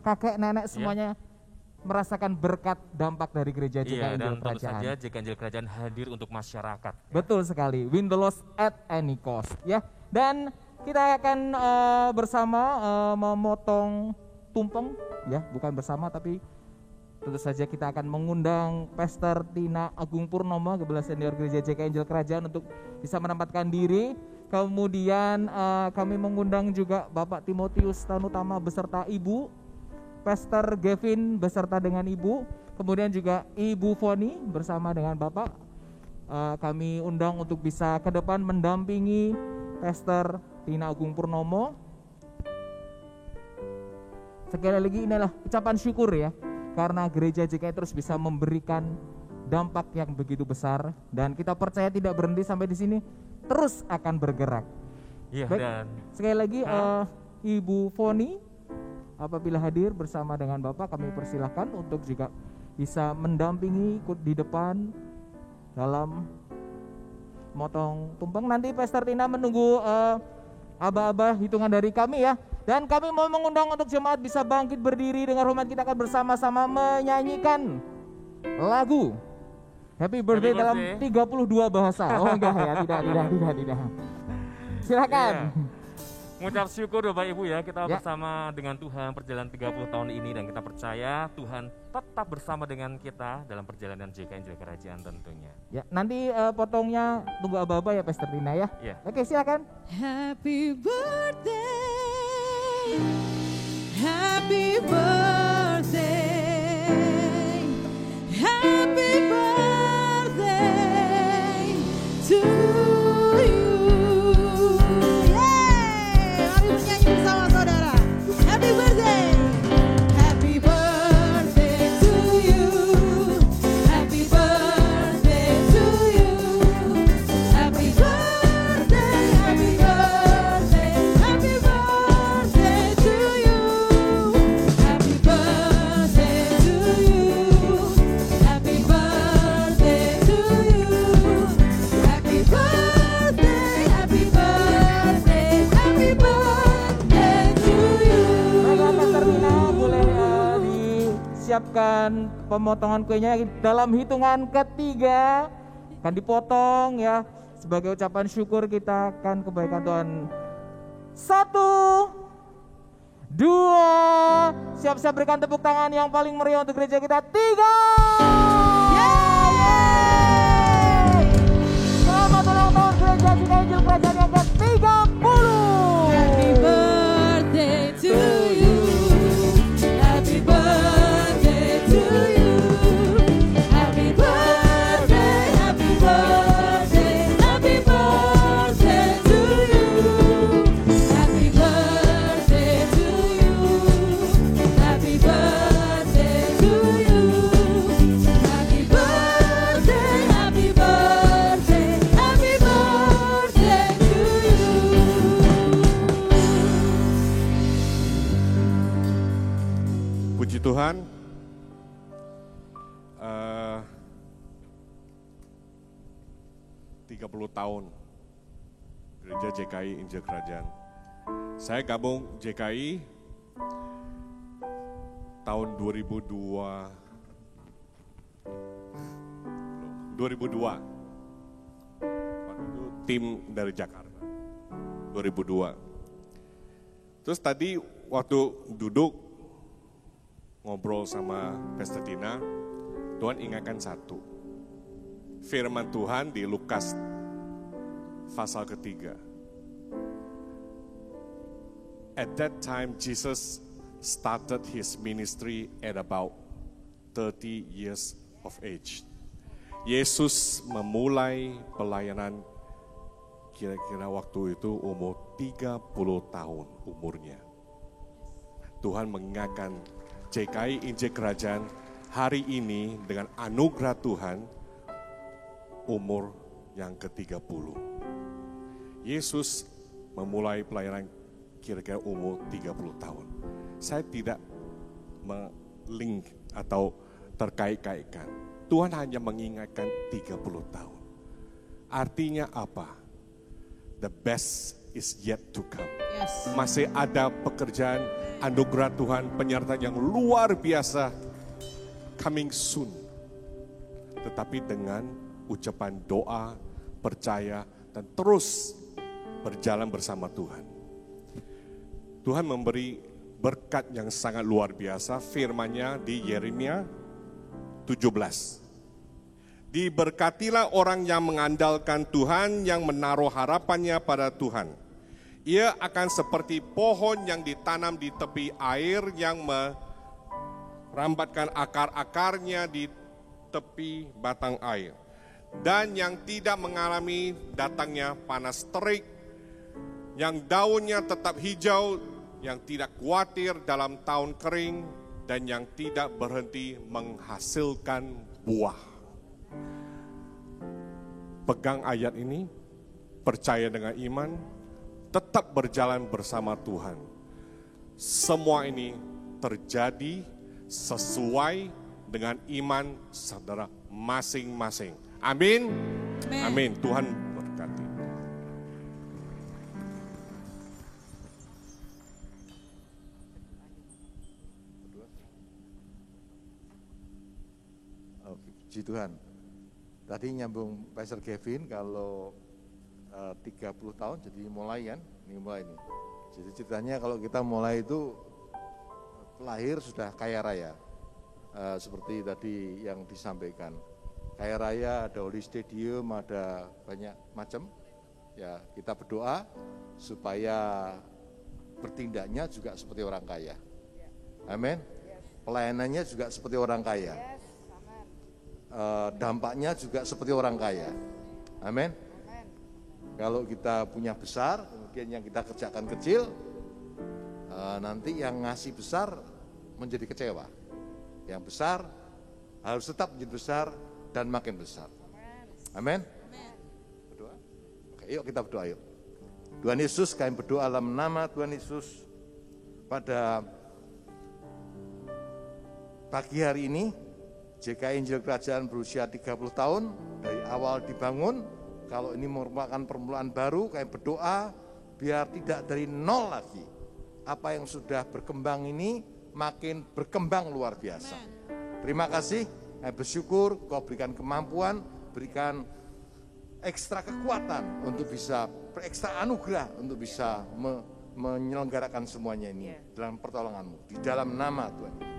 kakek nenek semuanya merasakan berkat dampak dari Gereja JKI Injil dan tentu Kerajaan. saja JKI Injil Kerajaan hadir untuk masyarakat. Betul sekali, win the loss at any cost ya. Dan kita akan bersama memotong tumpeng ya, bukan bersama tapi tentu saja kita akan mengundang Pastor Tina Agung Purnomo, Gembala Senior Gereja JKI Injil Kerajaan untuk bisa menempatkan diri. Kemudian kami mengundang juga Bapak Timotius Tanutama beserta Ibu, Pastor Gavin beserta dengan Ibu, kemudian juga Ibu Foni bersama dengan Bapak. Kami undang untuk bisa ke depan mendampingi Pastor Tina Agung Purnomo. Sekali lagi inilah ucapan syukur ya, karena Gereja JKI terus bisa memberikan dampak yang begitu besar dan kita percaya tidak berhenti sampai di sini, terus akan bergerak. Iya. Baik, Dan sekali lagi Ibu Foni apabila hadir bersama dengan Bapak, kami persilahkan untuk juga bisa mendampingi ikut di depan dalam motong tumpeng. Nanti Pastor Tina menunggu aba-aba hitungan dari kami ya. Dan kami mau mengundang untuk jemaat bisa bangkit berdiri dengan hormat. Kita akan bersama-sama menyanyikan lagu Happy Birthday dalam 32 bahasa. Oh enggak ya, tidak. Silakan. Mengucap syukur Bapak Ibu ya, kita bersama dengan Tuhan perjalanan 30 tahun ini dan kita percaya Tuhan tetap bersama dengan kita dalam perjalanan JKI Injil Kerajaan tentunya. Ya, nanti potongnya tunggu aba-aba ya Pastor Tina ya. Oke, silakan. Happy birthday, happy birthday, happy birthday to you. Bersama saudara, happy birthday, happy birthday to you, happy birthday to you, happy birthday, happy birthday, happy birthday to you, happy birthday to you, happy birthday to you, happy birthday, happy birthday, happy birthday. Siapkan pemotongan kuenya dalam hitungan ketiga akan dipotong ya, sebagai ucapan syukur kita akan kebaikan Tuhan. 1, 2, siap-siap berikan tepuk tangan yang paling meriah untuk gereja kita. 3, selamat ulang tahun Gereja JKI Injil Kerajaan yang ke-30. Happy birthday to you, happy birthday to you, happy birthday, happy birthday, happy birthday to you, happy birthday to you, happy birthday to you, happy birthday, happy birthday, happy birthday to you. Puji Tuhan, 30 tahun Gereja JKI Injil Kerajaan. Saya gabung JKI tahun 2002. Waktu itu tim dari Jakarta. 2002. Terus tadi waktu duduk ngobrol sama Pastor Tina, Tuhan ingatkan satu. Firman Tuhan di Lukas pasal ketiga. At that time Jesus started his ministry at about 30 years of age. Yesus memulai pelayanan kira-kira waktu itu umur 30 tahun umurnya. Tuhan mengingatkan JKI Injil Kerajaan hari ini dengan anugerah Tuhan umur yang ke-30. Yesus memulai pelayanan kira-kira umur 30 tahun. Saya tidak melink atau terkait-kaitkan. Tuhan hanya mengingatkan 30 tahun. Artinya apa? The best is yet to come. Yes. Masih ada pekerjaan anugerah Tuhan, penyertaan yang luar biasa coming soon. Tetapi dengan ucapan doa, percaya, dan terus berjalan bersama Tuhan. Tuhan memberi berkat yang sangat luar biasa, firman-Nya di Yeremia 17. Diberkatilah orang yang mengandalkan Tuhan, yang menaruh harapannya pada Tuhan. Ia akan seperti pohon yang ditanam di tepi air, yang merambatkan akar-akarnya di tepi batang air, dan yang tidak mengalami datangnya panas terik, yang daunnya tetap hijau, yang tidak khawatir dalam tahun kering, dan yang tidak berhenti menghasilkan buah. Pegang ayat ini, percaya dengan iman, tetap berjalan bersama Tuhan. Semua ini terjadi sesuai dengan iman saudara masing-masing. Amin. Amin. Tuhan berkati. Puji Tuhan. Tadi nyambung Pastor Kevin kalau 30 tahun jadi mulai kan, ini mulai nih. Jadi ceritanya kalau kita mulai itu lahir sudah kaya raya, seperti tadi yang disampaikan. Kaya raya, ada Holy Stadium, ada banyak macam. Ya kita berdoa supaya bertindaknya juga seperti orang kaya. Amin. Pelayanannya juga seperti orang kaya. Dampaknya juga seperti orang kaya. Amin. Kalau kita punya besar, kemudian yang kita kerjakan kecil, nanti yang ngasih besar menjadi kecewa. Yang besar harus tetap menjadi besar dan makin besar. Amin. Berdoa. Oke, yuk kita berdoa yuk. Tuhan Yesus, kami berdoa dalam nama Tuhan Yesus pada pagi hari ini. JKI Injil Kerajaan berusia 30 tahun, dari awal dibangun, kalau ini merupakan permulaan baru, kami berdoa biar tidak dari nol lagi. Apa yang sudah berkembang ini makin berkembang luar biasa. Terima kasih, kami bersyukur Kau berikan kemampuan, berikan ekstra kekuatan untuk bisa, ekstra anugerah untuk bisa menyelenggarakan semuanya ini dalam pertolongan-Mu. Di dalam nama Tuhan.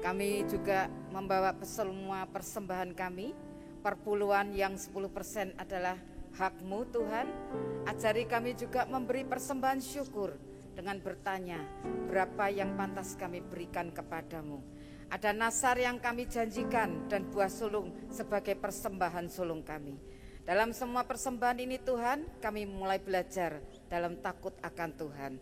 Kami juga membawa semua persembahan kami, perpuluhan yang 10% adalah hak-Mu Tuhan. Ajari kami juga memberi persembahan syukur dengan bertanya, berapa yang pantas kami berikan kepadamu. Ada nasar yang kami janjikan dan buah sulung sebagai persembahan sulung kami. Dalam semua persembahan ini Tuhan, kami mulai belajar dalam takut akan Tuhan.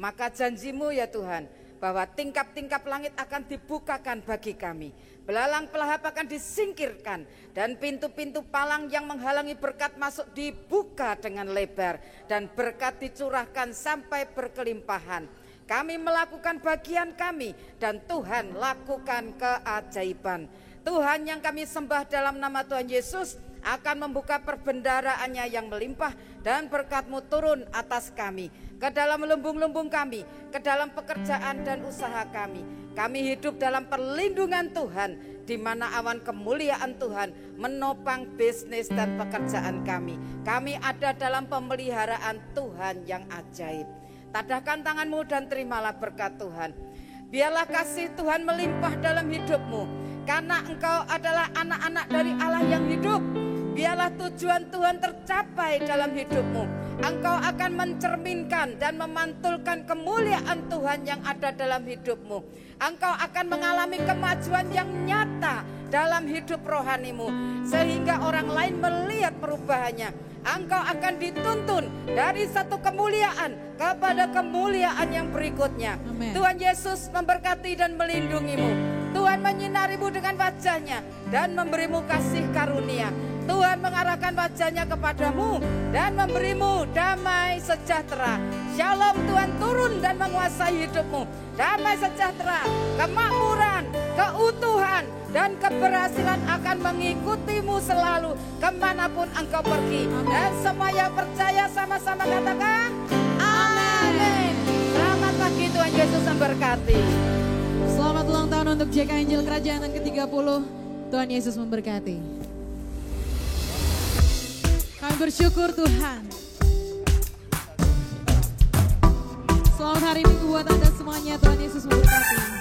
Maka janji-Mu ya Tuhan, bahwa tingkap-tingkap langit akan dibukakan bagi kami. Belalang pelahap akan disingkirkan, dan pintu-pintu palang yang menghalangi berkat masuk dibuka dengan lebar, dan berkat dicurahkan sampai berkelimpahan. Kami melakukan bagian kami, dan Tuhan lakukan keajaiban. Tuhan yang kami sembah dalam nama Tuhan Yesus akan membuka perbendaharaannya yang melimpah, dan berkat-Mu turun atas kami, ke dalam lumbung-lumbung kami, ke dalam pekerjaan dan usaha kami. Kami hidup dalam perlindungan Tuhan, di mana awan kemuliaan Tuhan menopang bisnis dan pekerjaan kami. Kami ada dalam pemeliharaan Tuhan yang ajaib. Tadahkan tangan-Mu dan terimalah berkat Tuhan. Biarlah kasih Tuhan melimpah dalam hidup-Mu, karena Engkau adalah anak-anak dari Allah yang hidup. Biarlah tujuan Tuhan tercapai dalam hidup-Mu. Engkau akan mencerminkan dan memantulkan kemuliaan Tuhan yang ada dalam hidup-Mu. Engkau akan mengalami kemajuan yang nyata dalam hidup rohani-Mu, sehingga orang lain melihat perubahannya. Engkau akan dituntun dari satu kemuliaan kepada kemuliaan yang berikutnya. Amen. Tuhan Yesus memberkati dan melindungi-Mu. Tuhan menyinarimu dengan wajahnya dan memberimu kasih karunia. Tuhan mengarahkan wajahnya kepadamu dan memberimu damai sejahtera. Shalom Tuhan turun dan menguasai hidupmu. Damai sejahtera, kemakmuran, keutuhan, dan keberhasilan akan mengikutimu selalu kemanapun engkau pergi. Dan semua yang percaya sama-sama katakan amin. Selamat pagi, Tuhan Yesus memberkati. Selamat ulang tahun untuk JK Injil Kerajaan ke-30. Tuhan Yesus memberkati. Kami bersyukur Tuhan. Selamat hari Minggu buat Anda semuanya. Tuhan Yesus memberkati.